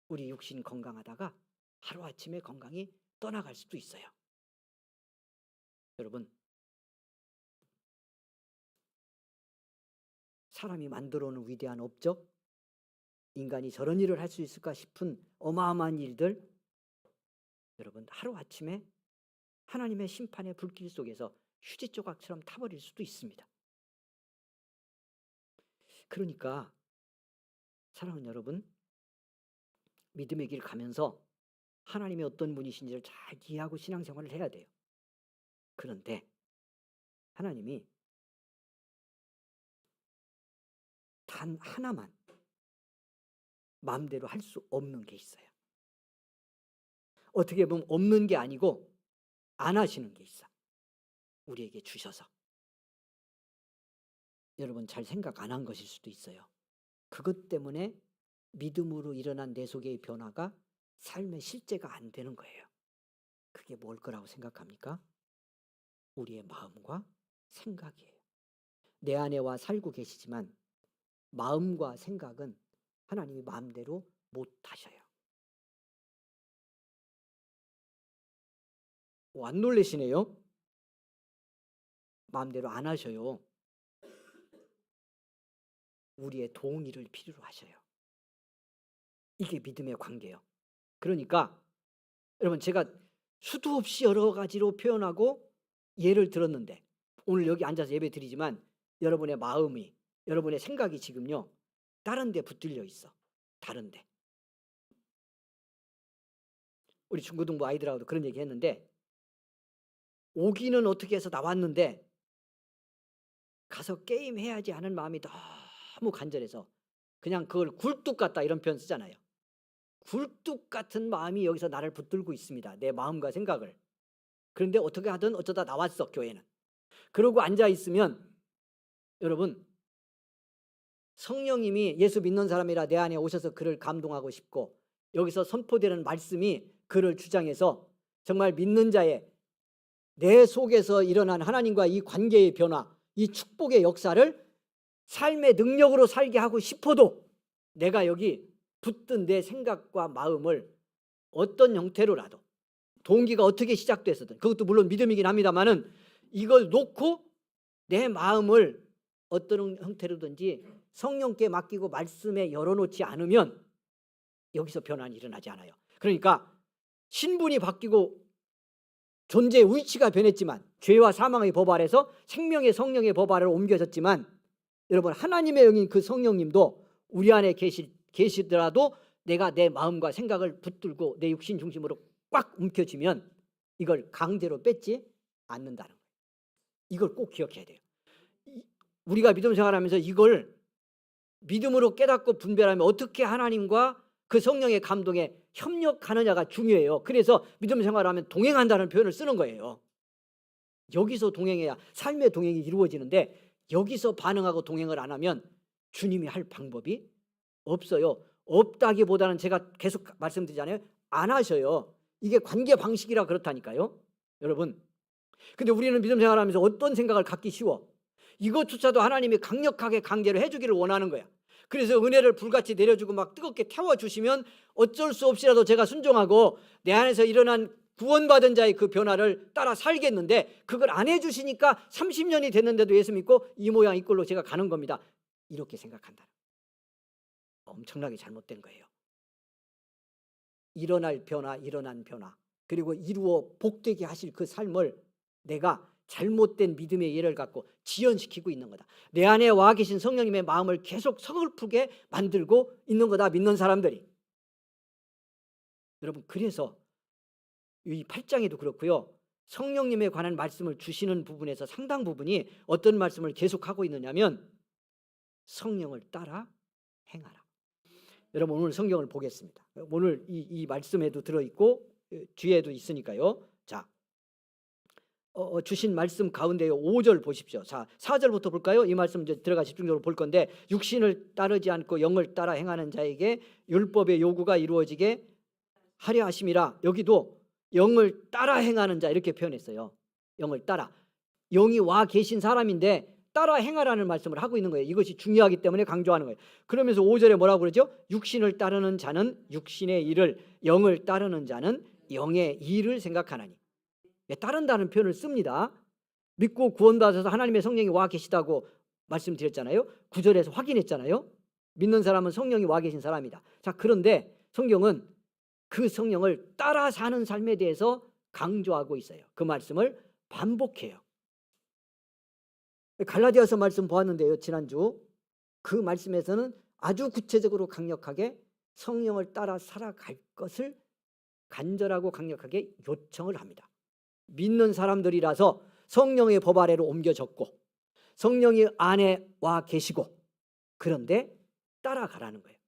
우리 육신 건강하다가 하루아침에 건강이 떠나갈 수도 있어요. 여러분 사람이 만들어 놓은 위대한 업적, 인간이 저런 일을 할 수 있을까 싶은 어마어마한 일들, 여러분 하루아침에 하나님의 심판의 불길 속에서 휴지 조각처럼 타버릴 수도 있습니다. 그러니까 사랑하는 여러분, 믿음의 길 가면서 하나님이 어떤 분이신지를 잘 이해하고 신앙생활을 해야 돼요. 그런데 하나님이 단 하나만 마음대로 할 수 없는 게 있어요. 어떻게 보면 없는 게 아니고 안 하시는 게 있어. 우리에게 주셔서. 여러분 잘 생각 안 한 것일 수도 있어요. 그것 때문에 믿음으로 일어난 내 속의 변화가 삶의 실제가 안 되는 거예요. 그게 뭘 거라고 생각합니까? 우리의 마음과 생각이에요. 내 안에 와 살고 계시지만 마음과 생각은 하나님이 마음대로 못 하셔요. 안 놀라시네요? 마음대로 안 하셔요. 우리의 동의를 필요로 하셔요. 이게 믿음의 관계예요. 그러니까 여러분 제가 수도 없이 여러 가지로 표현하고 예를 들었는데 오늘 여기 앉아서 예배 드리지만 여러분의 마음이, 여러분의 생각이 지금요 다른 데 붙들려 있어. 다른 데. 우리 중고등부 아이들하고도 그런 얘기 했는데 오기는 어떻게 해서 나왔는데 가서 게임해야지 하는 마음이 너무 간절해서 그냥 그걸 굴뚝 같다 이런 표현 쓰잖아요. 굴뚝 같은 마음이 여기서 나를 붙들고 있습니다. 내 마음과 생각을. 그런데 어떻게 하든 어쩌다 나왔어 교회는. 그러고 앉아 있으면 여러분 성령님이 예수 믿는 사람이라 내 안에 오셔서 그를 감동하고 싶고 여기서 선포되는 말씀이 그를 주장해서 정말 믿는 자의 내 속에서 일어난 하나님과 이 관계의 변화, 이 축복의 역사를 삶의 능력으로 살게 하고 싶어도 내가 여기 붙든 내 생각과 마음을 어떤 형태로라도 동기가 어떻게 시작됐었든 그것도 물론 믿음이긴 합니다만은 이걸 놓고 내 마음을 어떤 형태로든지 성령께 맡기고 말씀에 열어놓지 않으면 여기서 변화는 일어나지 않아요. 그러니까 신분이 바뀌고 존재의 위치가 변했지만 죄와 사망의 법 아래서 생명의 성령의 법 아래로 옮겨졌지만 여러분 하나님의 영인 그 성령님도 우리 안에 계시더라도 내가 내 마음과 생각을 붙들고 내 육신 중심으로 꽉 움켜쥐면 이걸 강제로 뺏지 않는다는 거예요. 이걸 꼭 기억해야 돼요. 우리가 믿음 생활하면서 이걸 믿음으로 깨닫고 분별하면 어떻게 하나님과 그 성령의 감동에 협력하느냐가 중요해요. 그래서 믿음 생활하면 동행한다는 표현을 쓰는 거예요. 여기서 동행해야 삶의 동행이 이루어지는데 여기서 반응하고 동행을 안 하면 주님이 할 방법이 없어요. 없다기보다는 제가 계속 말씀드리잖아요. 안 하셔요. 이게 관계 방식이라 그렇다니까요. 여러분. 근데 우리는 믿음 생활하면서 어떤 생각을 갖기 쉬워? 이것조차도 하나님이 강력하게 강제로 해주기를 원하는 거야. 그래서 은혜를 불같이 내려주고 막 뜨겁게 태워주시면 어쩔 수 없이라도 제가 순종하고 내 안에서 일어난 구원받은 자의 그 변화를 따라 살겠는데 그걸 안 해주시니까 30년이 됐는데도 예수 믿고 이 모양 이 꼴로 제가 가는 겁니다. 이렇게 생각한다. 엄청나게 잘못된 거예요. 일어날 변화, 일어난 변화 그리고 이루어 복되게 하실 그 삶을 내가 잘못된 믿음의 예를 갖고 지연시키고 있는 거다. 내 안에 와 계신 성령님의 마음을 계속 서글프게 만들고 있는 거다. 믿는 사람들이. 여러분 그래서 이 8장에도 그렇고요. 성령님에 관한 말씀을 주시는 부분에서 상당 부분이 어떤 말씀을 계속하고 있느냐면 성령을 따라 행하라. 여러분 오늘 성경을 보겠습니다. 오늘 이 말씀에도 들어있고 뒤에도 있으니까요. 자, 주신 말씀 가운데 5절 보십시오. 자, 4절부터 볼까요? 이 말씀 이제 들어가 집중적으로 볼 건데 육신을 따르지 않고 영을 따라 행하는 자에게 율법의 요구가 이루어지게 하려 하심이라. 여기도 영을 따라 행하는 자 이렇게 표현했어요. 영을 따라. 영이 와 계신 사람인데 따라 행하라는 말씀을 하고 있는 거예요. 이것이 중요하기 때문에 강조하는 거예요. 그러면서 5절에 뭐라고 그러죠? 육신을 따르는 자는 육신의 일을, 영을 따르는 자는 영의 일을 생각하나니. 따른다는 표현을 씁니다. 믿고 구원받아서 하나님의 성령이 와 계시다고 말씀드렸잖아요. 9절에서 확인했잖아요. 믿는 사람은 성령이 와 계신 사람이다. 자, 그런데 성경은 그 성령을 따라 사는 삶에 대해서 강조하고 있어요. 그 말씀을 반복해요. 갈라디아서 말씀 보았는데요. 지난주 그 말씀에서는 아주 구체적으로 강력하게 성령을 따라 살아갈 것을 간절하고 강력하게 요청을 합니다. 믿는 사람들이라서 성령의 법 아래로 옮겨졌고 성령이 안에 와 계시고 그런데 따라가라는 거예요.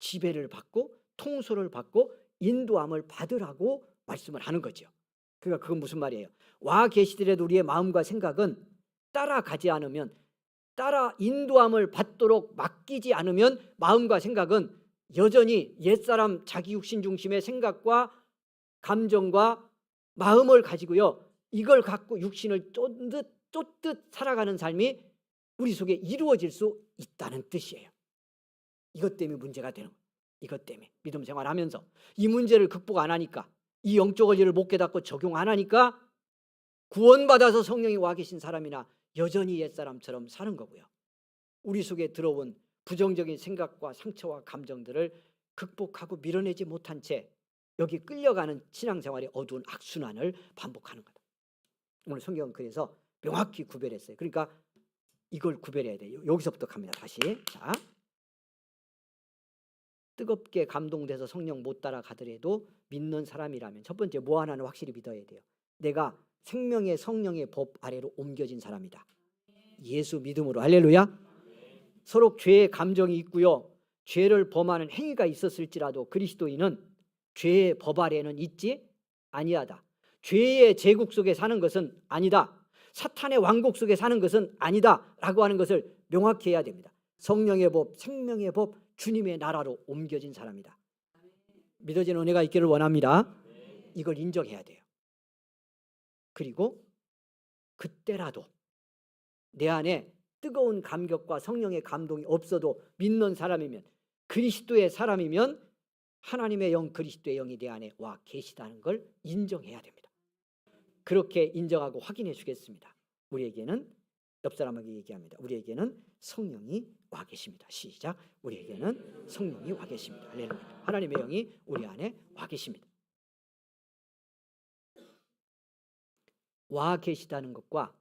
지배를 받고 통솔을 받고 인도함을 받으라고 말씀을 하는 거죠. 그러니까 그건 무슨 말이에요? 와 계시더라도 우리의 마음과 생각은 따라가지 않으면 따라 인도함을 받도록 맡기지 않으면 마음과 생각은 여전히 옛사람 자기 육신 중심의 생각과 감정과 마음을 가지고요. 이걸 갖고 육신을 쫓듯 살아가는 삶이 우리 속에 이루어질 수 있다는 뜻이에요. 이것 때문에 문제가 되는 거예요. 이것 때문에 믿음 생활하면서 이 문제를 극복 안 하니까 이 영적 원리를 못 깨닫고 적용 안 하니까 구원받아서 성령이 와 계신 사람이나 여전히 옛사람처럼 사는 거고요. 우리 속에 들어온 부정적인 생각과 상처와 감정들을 극복하고 밀어내지 못한 채 여기 끌려가는 신앙생활의 어두운 악순환을 반복하는 거다. 오늘 성경은 그래서 명확히 구별했어요. 그러니까 이걸 구별해야 돼요. 여기서부터 갑니다. 다시. 자, 뜨겁게 감동돼서 성령 못 따라가더라도 믿는 사람이라면 첫 번째 뭐 하나는 확실히 믿어야 돼요. 내가 생명의 성령의 법 아래로 옮겨진 사람이다. 예수 믿음으로. 할렐루야. 서로 죄의 감정이 있고요. 죄를 범하는 행위가 있었을지라도 그리스도인은 죄의 법 아래는 있지 아니하다. 죄의 제국 속에 사는 것은 아니다. 사탄의 왕국 속에 사는 것은 아니다 라고 하는 것을 명확히 해야 됩니다. 성령의 법, 생명의 법, 주님의 나라로 옮겨진 사람이다. 믿어지는 은혜가 있기를 원합니다. 이걸 인정해야 돼요. 그리고 그때라도 내 안에 뜨거운 감격과 성령의 감동이 없어도 믿는 사람이면, 그리스도의 사람이면 하나님의 영, 그리스도의 영이 내 안에 와 계시다는 걸 인정해야 됩니다. 그렇게 인정하고 확인해 주겠습니다. 우리에게는, 옆 사람에게 얘기합니다. 우리에게는 성령이 와 계십니다. 시작. 우리에게는 성령이 와 계십니다. 할렐루야. 하나님의 영이 우리 안에 와 계십니다. 와 계시다는 것과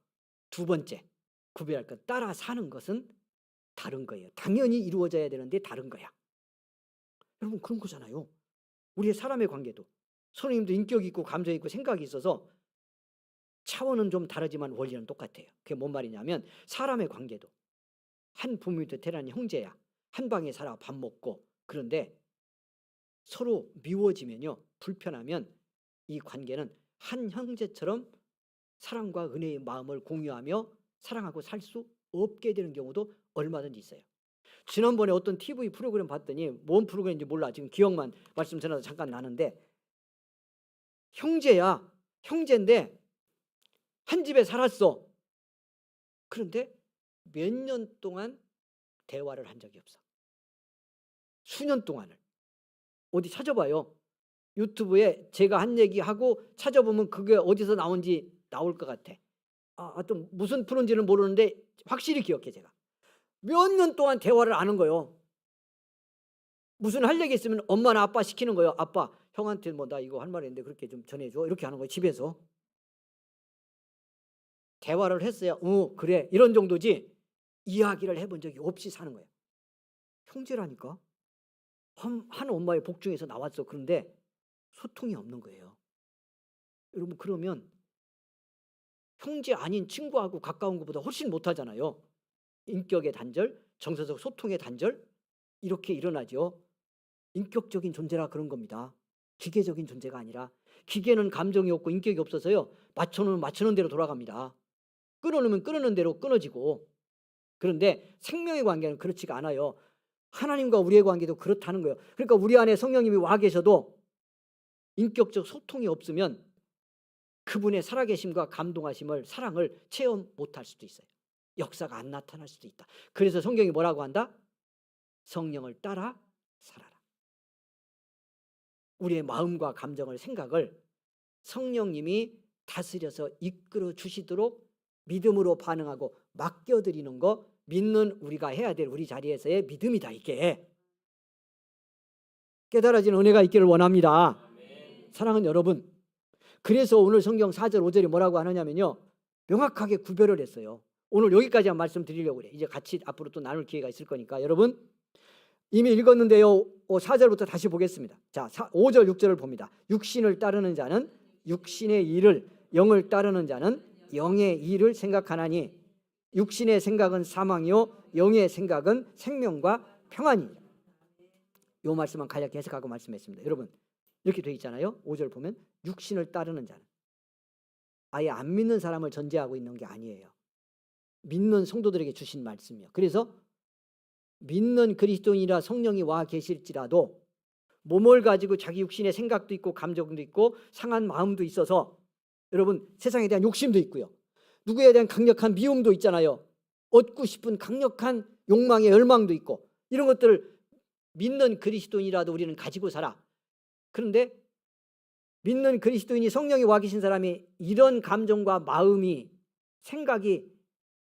두 번째 구별할 것, 따라 사는 것은 다른 거예요. 당연히 이루어져야 되는데 다른 거야. 여러분 그런 거잖아요. 우리의 사람의 관계도 선생님도 인격이 있고 감정이 있고 생각이 있어서 차원은 좀 다르지만 원리는 똑같아요. 그게 뭔 말이냐면 사람의 관계도 한 부모님도 태어난 형제야. 한 방에 살아 밥 먹고. 그런데 서로 미워지면요, 불편하면 이 관계는 한 형제처럼 사랑과 은혜의 마음을 공유하며 사랑하고 살 수 없게 되는 경우도 얼마든지 있어요. 지난번에 어떤 TV 프로그램 봤더니 뭔 프로그램인지 몰라. 지금 기억만 말씀 전해서 잠깐 나는데 형제야. 형제인데 한 집에 살았어. 그런데 몇 년 동안 대화를 한 적이 없어. 수년 동안을. 어디 찾아봐요. 유튜브에 제가 한 얘기하고 찾아보면 그게 어디서 나온지 나올 것 같아. 하여튼 무슨 프로인지는 모르는데 확실히 기억해. 제가 몇 년 동안 대화를 안 한 거예요. 무슨 할 얘기 있으면 엄마나 아빠 시키는 거예요. 아빠, 형한테 뭐 나 이거 할 말이 있는데 그렇게 좀 전해줘. 이렇게 하는 거예요. 집에서. 대화를 했어요. 그래. 이런 정도지 이야기를 해본 적이 없이 사는 거예요. 형제라니까. 한 엄마의 복중에서 나왔어. 그런데 소통이 없는 거예요. 여러분 그러면 형제 아닌 친구하고 가까운 것보다 훨씬 못하잖아요. 인격의 단절, 정서적 소통의 단절 이렇게 일어나죠. 인격적인 존재라 그런 겁니다. 기계적인 존재가 아니라. 기계는 감정이 없고 인격이 없어서요, 맞춰놓으면 맞추는 대로 돌아갑니다. 끊어놓으면 끊는 대로 끊어지고. 그런데 생명의 관계는 그렇지가 않아요. 하나님과 우리의 관계도 그렇다는 거예요. 그러니까 우리 안에 성령님이 와 계셔도 인격적 소통이 없으면 그분의 살아계심과 감동하심을, 사랑을 체험 못할 수도 있어요. 역사가 안 나타날 수도 있다. 그래서 성경이 뭐라고 한다? 성령을 따라 살아라. 우리의 마음과 감정을, 생각을 성령님이 다스려서 이끌어 주시도록 믿음으로 반응하고 맡겨드리는 거, 믿는 우리가 해야 될 우리 자리에서의 믿음이다. 이게 깨달아지는 은혜가 있기를 원합니다. 사랑하는 여러분, 그래서 오늘 성경 4절 5절이 뭐라고 하느냐면요, 명확하게 구별을 했어요. 오늘 여기까지만 말씀드리려고 그래. 이제 같이 앞으로 또 나눌 기회가 있을 거니까. 여러분 이미 읽었는데요, 4절부터 다시 보겠습니다. 자, 5절 6절을 봅니다. 육신을 따르는 자는 육신의 일을, 영을 따르는 자는 영의 일을 생각하나니 육신의 생각은 사망이요 영의 생각은 생명과 평안이니라. 이 말씀만 간략히 해석하고 말씀했습니다. 여러분 이렇게 되어 있잖아요. 5절 보면 육신을 따르는 자는, 아예 안 믿는 사람을 전제하고 있는 게 아니에요. 믿는 성도들에게 주신 말씀이에요. 그래서 믿는 그리스도인이라 성령이 와 계실지라도 몸을 가지고 자기 육신의 생각도 있고 감정도 있고 상한 마음도 있어서, 여러분 세상에 대한 욕심도 있고요, 누구에 대한 강력한 미움도 있잖아요. 얻고 싶은 강력한 욕망의 열망도 있고, 이런 것들을 믿는 그리스도인이라도 우리는 가지고 살아. 그런데 믿는 그리스도인이, 성령이 와 계신 사람이 이런 감정과 마음이, 생각이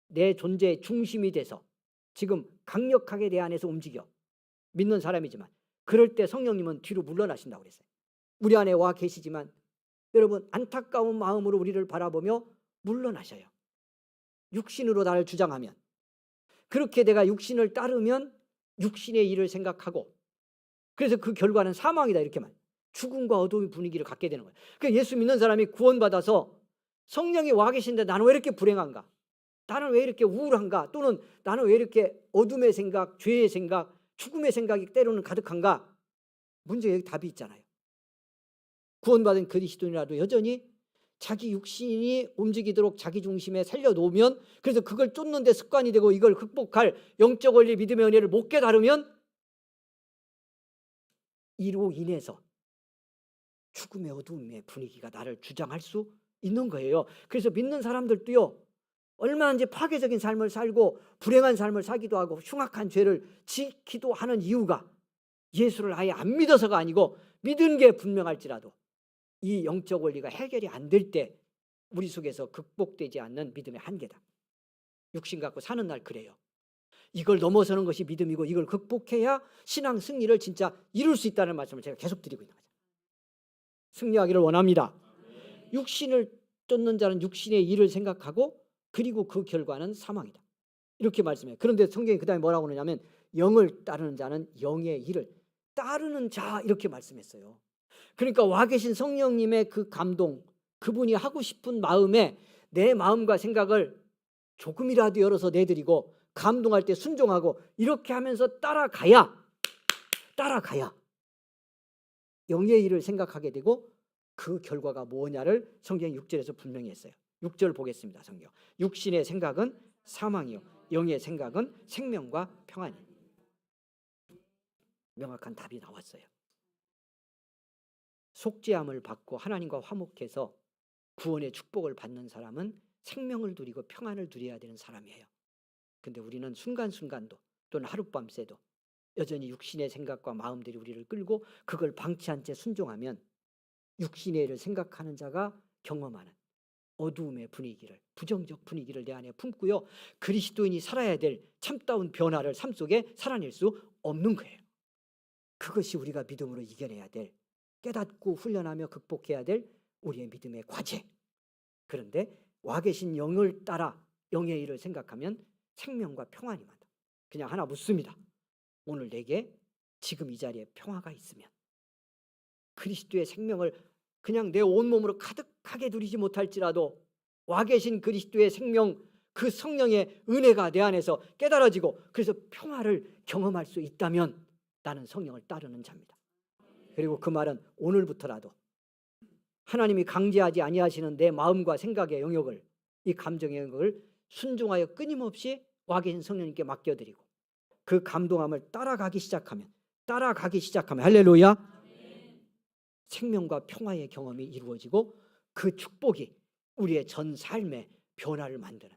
내 존재의 중심이 돼서 지금 강력하게 내 안에서 움직여. 믿는 사람이지만 그럴 때 성령님은 뒤로 물러나신다고 그랬어요. 우리 안에 와 계시지만 여러분 안타까운 마음으로 우리를 바라보며 물러나셔요. 육신으로 나를 주장하면, 그렇게 내가 육신을 따르면 육신의 일을 생각하고, 그래서 그 결과는 사망이다 이렇게 말. 죽음과 어두움의 분위기를 갖게 되는 거예요. 그러니까 예수 믿는 사람이 구원받아서 성령이 와 계신데 나는 왜 이렇게 불행한가? 나는 왜 이렇게 우울한가? 또는 나는 왜 이렇게 어둠의 생각, 죄의 생각, 죽음의 생각이 때로는 가득한가? 문제에 답이 있잖아요. 구원받은 그리스도인이라도 여전히 자기 육신이 움직이도록 자기 중심에 살려놓으면, 그래서 그걸 쫓는 데 습관이 되고 이걸 극복할 영적 원리 믿음의 은혜를 못 깨달으면 이로 인해서 죽음의 어두움의 분위기가 나를 주장할 수 있는 거예요. 그래서 믿는 사람들도요, 얼마나 파괴적인 삶을 살고 불행한 삶을 살기도 하고 흉악한 죄를 지기도 하는 이유가 예수를 아예 안 믿어서가 아니고 믿은 게 분명할지라도 이 영적 원리가 해결이 안 될 때 우리 속에서 극복되지 않는 믿음의 한계다. 육신 갖고 사는 날 그래요. 이걸 넘어서는 것이 믿음이고 이걸 극복해야 신앙 승리를 진짜 이룰 수 있다는 말씀을 제가 계속 드리고 있는 거죠. 승리하기를 원합니다. 육신을 쫓는 자는 육신의 일을 생각하고 그리고 그 결과는 사망이다. 이렇게 말씀해요. 그런데 성경이 그 다음에 뭐라고 하느냐면 영을 따르는 자는 영의 일을 따르는 자 이렇게 말씀했어요. 그러니까 와 계신 성령님의 그 감동, 그분이 하고 싶은 마음에 내 마음과 생각을 조금이라도 열어서 내드리고 감동할 때 순종하고 이렇게 하면서 따라가야 영의 일을 생각하게 되고 그 결과가 뭐냐를 성경이 6절에서 분명히 했어요. 6절 보겠습니다. 성경. 육신의 생각은 사망이요 영의 생각은 생명과 평안이요. 명확한 답이 나왔어요. 속죄함을 받고 하나님과 화목해서 구원의 축복을 받는 사람은 생명을 누리고 평안을 누려야 되는 사람이에요. 근데 우리는 순간순간도 또는 하룻밤새도 여전히 육신의 생각과 마음들이 우리를 끌고 그걸 방치한 채 순종하면 육신의 일을 생각하는 자가 경험하는 어두움의 분위기를, 부정적 분위기를 내 안에 품고요, 그리스도인이 살아야 될 참다운 변화를 삶 속에 살아낼 수 없는 거예요. 그것이 우리가 믿음으로 이겨내야 될, 깨닫고 훈련하며 극복해야 될 우리의 믿음의 과제. 그런데 와 계신 영을 따라 영의 일을 생각하면 생명과 평안이 많다. 그냥 하나 묻습니다. 오늘 내게 지금 이 자리에 평화가 있으면 그리스도의 생명을 그냥 내 온몸으로 가득하게 누리지 못할지라도 와 계신 그리스도의 생명, 그 성령의 은혜가 내 안에서 깨달아지고 그래서 평화를 경험할 수 있다면 나는 성령을 따르는 자입니다. 그리고 그 말은 오늘부터라도 하나님이 강제하지 아니하시는 내 마음과 생각의 영역을, 이 감정의 영역을 순종하여 끊임없이 와 계신 성령님께 맡겨드리고 그 감동함을 따라가기 시작하면 할렐루야, 생명과 평화의 경험이 이루어지고 그 축복이 우리의 전 삶의 변화를 만드는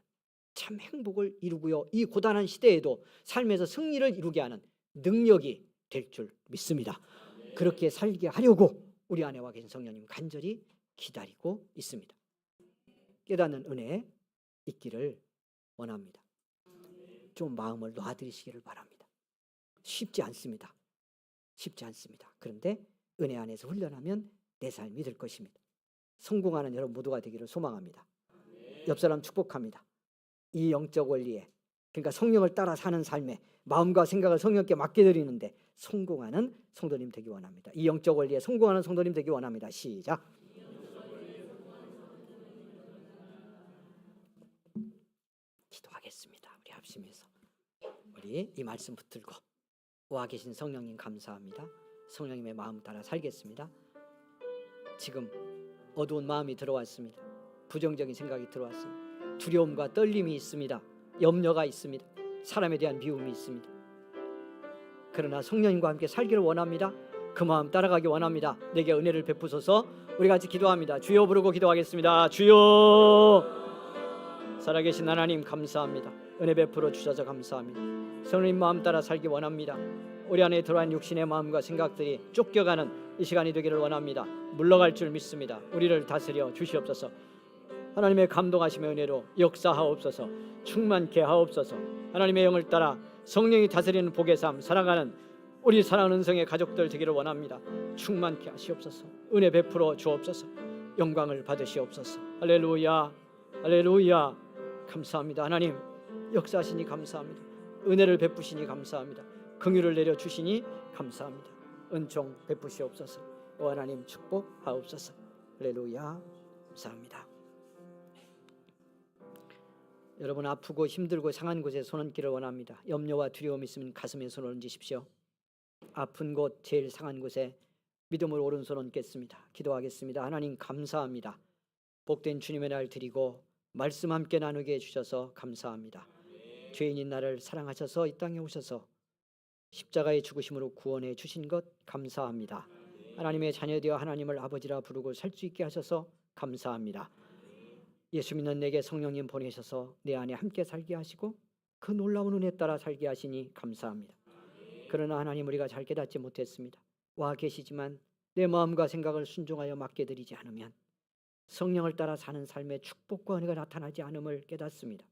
참 행복을 이루고요, 이 고단한 시대에도 삶에서 승리를 이루게 하는 능력이 될 줄 믿습니다. 그렇게 살게 하려고 우리 안에 와 계신 성령님 간절히 기다리고 있습니다. 깨닫는 은혜 있기를 원합니다. 좀 마음을 놔드리시기를 바랍니다. 쉽지 않습니다. 그런데 은혜 안에서 훈련하면 내 삶이 될 것입니다. 성공하는 여러분 모두가 되기를 소망합니다. 옆 사람 축복합니다. 이 영적 원리에, 그러니까 성령을 따라 사는 삶에 마음과 생각을 성령께 맡겨드리는데 성공하는 성도님 되기 원합니다. 이 영적 원리에 성공하는 성도님 되기 원합니다. 시작. 기도하겠습니다. 우리 합심해서 우리 이 말씀 붙들고 와 계신 성령님 감사합니다. 성령님의 마음 따라 살겠습니다. 지금 어두운 마음이 들어왔습니다. 부정적인 생각이 들어왔습니다. 두려움과 떨림이 있습니다. 염려가 있습니다. 사람에 대한 미움이 있습니다. 그러나 성령님과 함께 살기를 원합니다. 그 마음 따라가기 원합니다. 내게 은혜를 베푸소서. 우리 같이 기도합니다. 주여 부르고 기도하겠습니다. 주여. 살아계신 하나님 감사합니다. 은혜 베풀어 주셔서 감사합니다. 성령님 마음 따라 살기 원합니다. 우리 안에 들어간 육신의 마음과 생각들이 쫓겨가는 이 시간이 되기를 원합니다. 물러갈 줄 믿습니다. 우리를 다스려 주시옵소서. 하나님의 감동하심의 은혜로 역사하옵소서. 충만케 하옵소서. 하나님의 영을 따라 성령이 다스리는 복의 삶 살아가는 우리 사랑하는 은성의 가족들 되기를 원합니다. 충만케 하시옵소서. 은혜 베풀어 주옵소서. 영광을 받으시옵소서. 할렐루야, 할렐루야. 감사합니다. 하나님 역사하시니 감사합니다. 은혜를 베푸시니 감사합니다. 긍휼을 내려 주시니 감사합니다. 은총 베푸시옵소서. 오 하나님 축복하옵소서. 할렐루야. 감사합니다. 여러분 아프고 힘들고 상한 곳에 손 얹기를 원합니다. 염려와 두려움이 있으면 가슴에 손을 얹으십시오. 아픈 곳, 제일 상한 곳에 믿음으로 오른손 얹겠습니다. 기도하겠습니다. 하나님 감사합니다. 복된 주님의 날 드리고 말씀 함께 나누게 해주셔서 감사합니다. 죄인인 나를 사랑하셔서 이 땅에 오셔서 십자가의 죽으심으로 구원해 주신 것 감사합니다. 하나님의 자녀되어 하나님을 아버지라 부르고 살 수 있게 하셔서 감사합니다. 예수 믿는 내게 성령님 보내셔서 내 안에 함께 살게 하시고 그 놀라운 은혜 따라 살게 하시니 감사합니다. 그러나 하나님 우리가 잘 깨닫지 못했습니다. 와 계시지만 내 마음과 생각을 순종하여 맡겨드리지 않으면 성령을 따라 사는 삶의 축복과 은혜가 나타나지 않음을 깨닫습니다.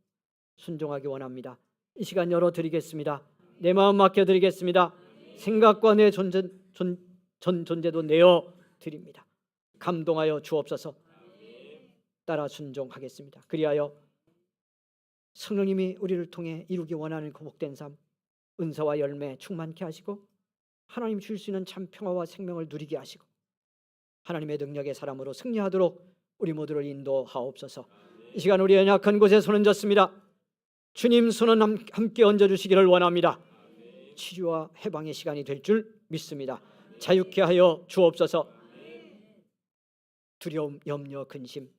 순종하기 원합니다. 이 시간 열어드리겠습니다. 내 마음 맡겨드리겠습니다. 생각과 내 전 존재도 내어드립니다. 감동하여 주옵소서. 따라 순종하겠습니다. 그리하여 성령님이 우리를 통해 이루기 원하는 그 복된 삶, 은사와 열매 충만케 하시고 하나님 주실 수 있는 참 평화와 생명을 누리게 하시고 하나님의 능력의 사람으로 승리하도록 우리 모두를 인도하옵소서. 이 시간 우리 연약한 곳에 손 얹었습니다. 주님 손은 함께 얹어주시기를 원합니다. 치유와 해방의 시간이 될 줄 믿습니다. 자유케 하여 주옵소서. 두려움, 염려, 근심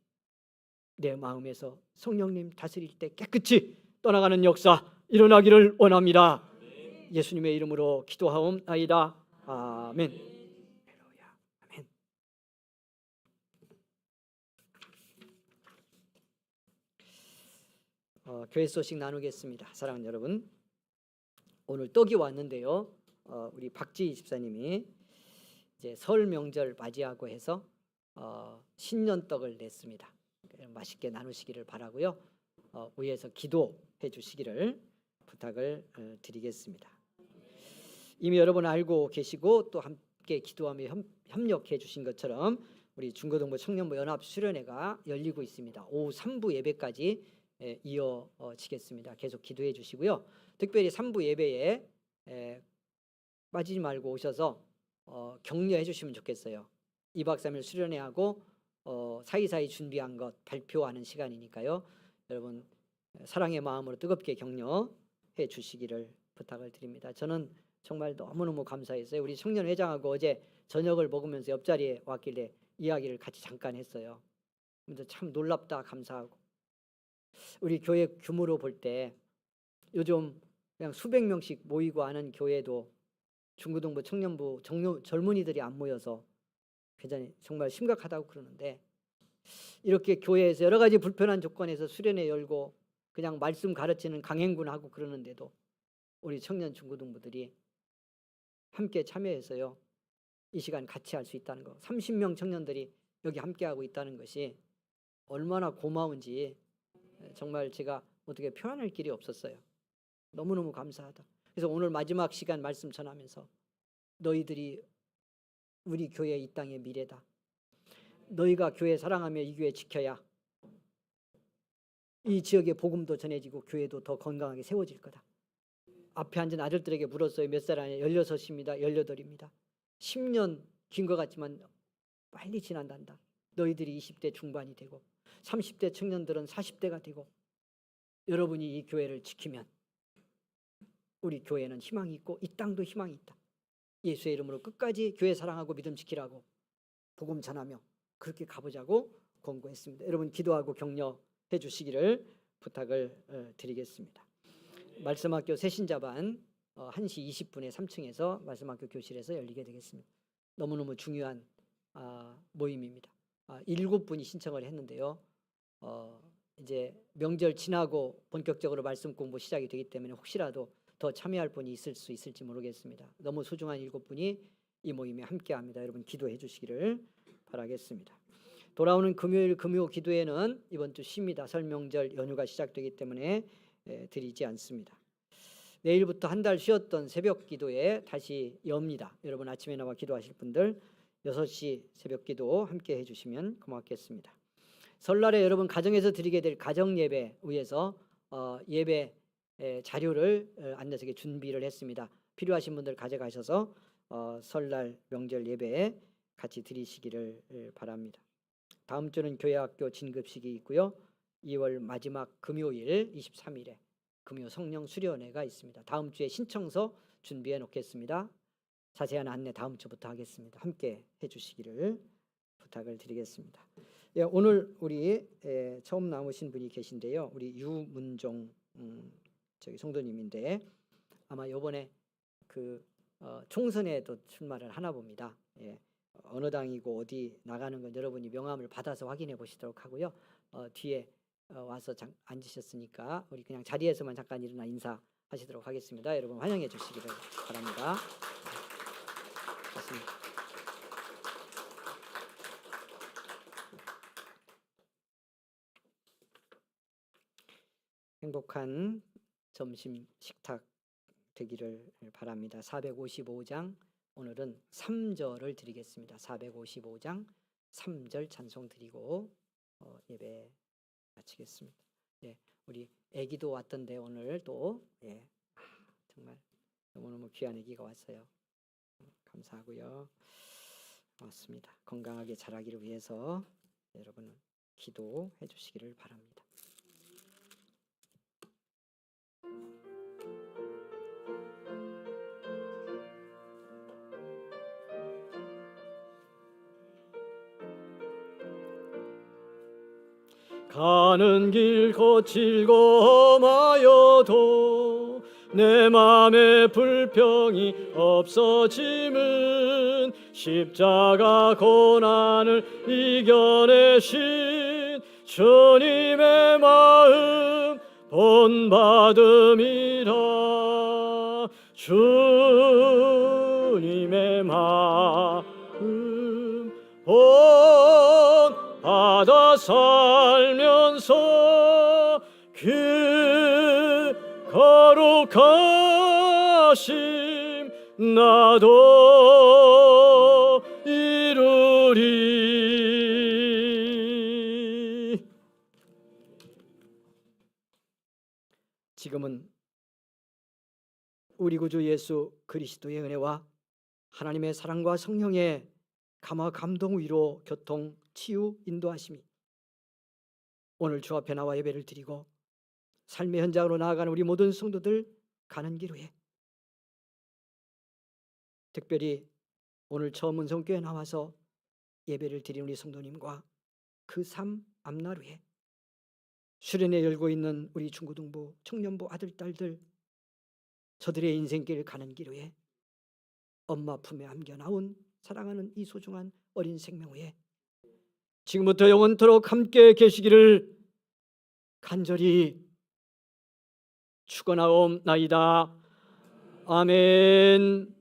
내 마음에서 성령님 다스릴 때 깨끗이 떠나가는 역사 일어나기를 원합니다. 예수님의 이름으로 기도하옵나이다. 아멘. 할렐루야. 아멘. 교회 소식 나누겠습니다. 사랑하는 여러분, 오늘 떡이 왔는데요. 우리 박지희 집사님이 이제 설 명절 맞이하고 해서 신년떡을 냈습니다. 맛있게 나누시기를 바라고요. 위에서 기도해 주시기를 부탁을 드리겠습니다. 이미 여러분 알고 계시고 또 함께 기도하며 협력해 주신 것처럼 우리 중고등부 청년부 연합 수련회가 열리고 있습니다. 오후 3부 예배까지 이어지겠습니다. 계속 기도해 주시고요. 특별히 3부 예배에 빠지지 말고 오셔서 격려해 주시면 좋겠어요. 2박 3일 수련회하고 사이사이 준비한 것 발표하는 시간이니까요. 여러분 사랑의 마음으로 뜨겁게 격려해 주시기를 부탁을 드립니다. 저는 정말 너무너무 감사했어요. 우리 청년회장하고 어제 저녁을 먹으면서 옆자리에 왔길래 이야기를 같이 잠깐 했어요. 근데 참 놀랍다 감사하고, 우리 교회 규모로 볼 때 요즘 그냥 수백 명씩 모이고 하는 교회도 중고등부 청년부 젊은이들이 안 모여서 굉장히 정말 심각하다고 그러는데, 이렇게 교회에서 여러 가지 불편한 조건에서 수련회 열고 그냥 말씀 가르치는 강행군하고 그러는데도 우리 청년 중고등부들이 함께 참여해서요 이 시간 같이 할 수 있다는 거, 30명 청년들이 여기 함께하고 있다는 것이 얼마나 고마운지 정말 제가 어떻게 표현할 길이 없었어요. 너무너무 감사하다. 그래서 오늘 마지막 시간 말씀 전하면서 너희들이 우리 교회 이 땅의 미래다. 너희가 교회 사랑하며 이 교회 지켜야 이 지역의 복음도 전해지고 교회도 더 건강하게 세워질 거다. 앞에 앉은 아들들에게 물었어요. 몇 살 아니냐? 16입니다. 18입니다. 10년 긴 것 같지만 빨리 지난단다. 너희들이 20대 중반이 되고 30대 청년들은 40대가 되고 여러분이 이 교회를 지키면 우리 교회는 희망이 있고 이 땅도 희망이 있다. 예수의 이름으로 끝까지 교회 사랑하고 믿음 지키라고 복음 전하며 그렇게 가보자고 권고했습니다. 여러분 기도하고 격려해 주시기를 부탁을 드리겠습니다. 말씀학교 새신자반 1시 20분에 3층에서 말씀학교 교실에서 열리게 되겠습니다. 너무너무 중요한 모임입니다. 7분이 신청을 했는데요. 이제 명절 지나고 본격적으로 말씀 공부 시작이 되기 때문에 혹시라도 더 참여할 분이 있을 수 있을지 모르겠습니다. 너무 소중한 7분이 이 모임에 함께합니다. 여러분 기도해 주시기를 바라겠습니다. 돌아오는 금요일 금요 기도회는 이번 주 쉽니다. 설 명절 연휴가 시작되기 때문에 드리지 않습니다. 내일부터 한 달 쉬었던 새벽 기도회 다시 엽니다. 여러분 아침에 나와 기도하실 분들 6시 새벽기도 함께 해주시면 고맙겠습니다. 설날에 여러분 가정에서 드리게 될 가정 예배 위해서 예배 자료를 안내석에 준비를 했습니다. 필요하신 분들 가져가셔서 설날 명절 예배에 같이 드리시기를 바랍니다. 다음 주는 교회학교 진급식이 있고요. 2월 마지막 금요일 23일에 금요 성령 수련회가 있습니다. 다음 주에 신청서 준비해 놓겠습니다. 자세한 안내 다음 주부터 하겠습니다. 함께 해주시기를 부탁을 드리겠습니다. 예, 오늘 우리 처음 나오신 분이 계신데요. 우리 유문종 저기 성도님인데 아마 이번에 그 총선에도 출마를 하나 봅니다. 예, 어느 당이고 어디 나가는 건 여러분이 명함을 받아서 확인해 보시도록 하고요. 뒤에 와서 앉으셨으니까 우리 그냥 자리에서만 잠깐 일어나 인사하시도록 하겠습니다. 여러분 환영해 주시기를 바랍니다. 좋습니다. 행복한 점심 식탁 되기를 바랍니다. 455장 오늘은 3절을 드리겠습니다. 455장 3절 찬송 드리고 예배 마치겠습니다. 예, 우리 애기도 왔던데 오늘 또 정말 너무너무 귀한 애기가 왔어요. 감사하고요. 고맙습니다. 건강하게 자라기를 위해서 여러분 기도해 주시기를 바랍니다. 가는 길 거칠고 험하여도 내 맘에 불평이 없어짐은 십자가 고난을 이겨내신 주님의 마음 본받음이라. 주님의 마음 본받아 살면서 그 거룩하심 나도 이루리. 지금은 우리 구주 예수 그리스도의 은혜와 하나님의 사랑과 성령의 감화 감동 위로 교통 치유 인도하심이 오늘 주 앞에 나와 예배를 드리고 삶의 현장으로 나아가는 우리 모든 성도들 가는 길 위에, 특별히 오늘 처음 은성교회에 나와서 예배를 드리는 우리 성도님과 그 삶 앞날 위에 수련회 열고 있는 우리 중고등부 청년부 아들 딸들, 저들의 인생길 가는 길 위에 엄마 품에 안겨 나온 사랑하는 이 소중한 어린 생명 위에 지금부터 영원토록 함께 계시기를 간절히 축원하옵나이다. 아멘.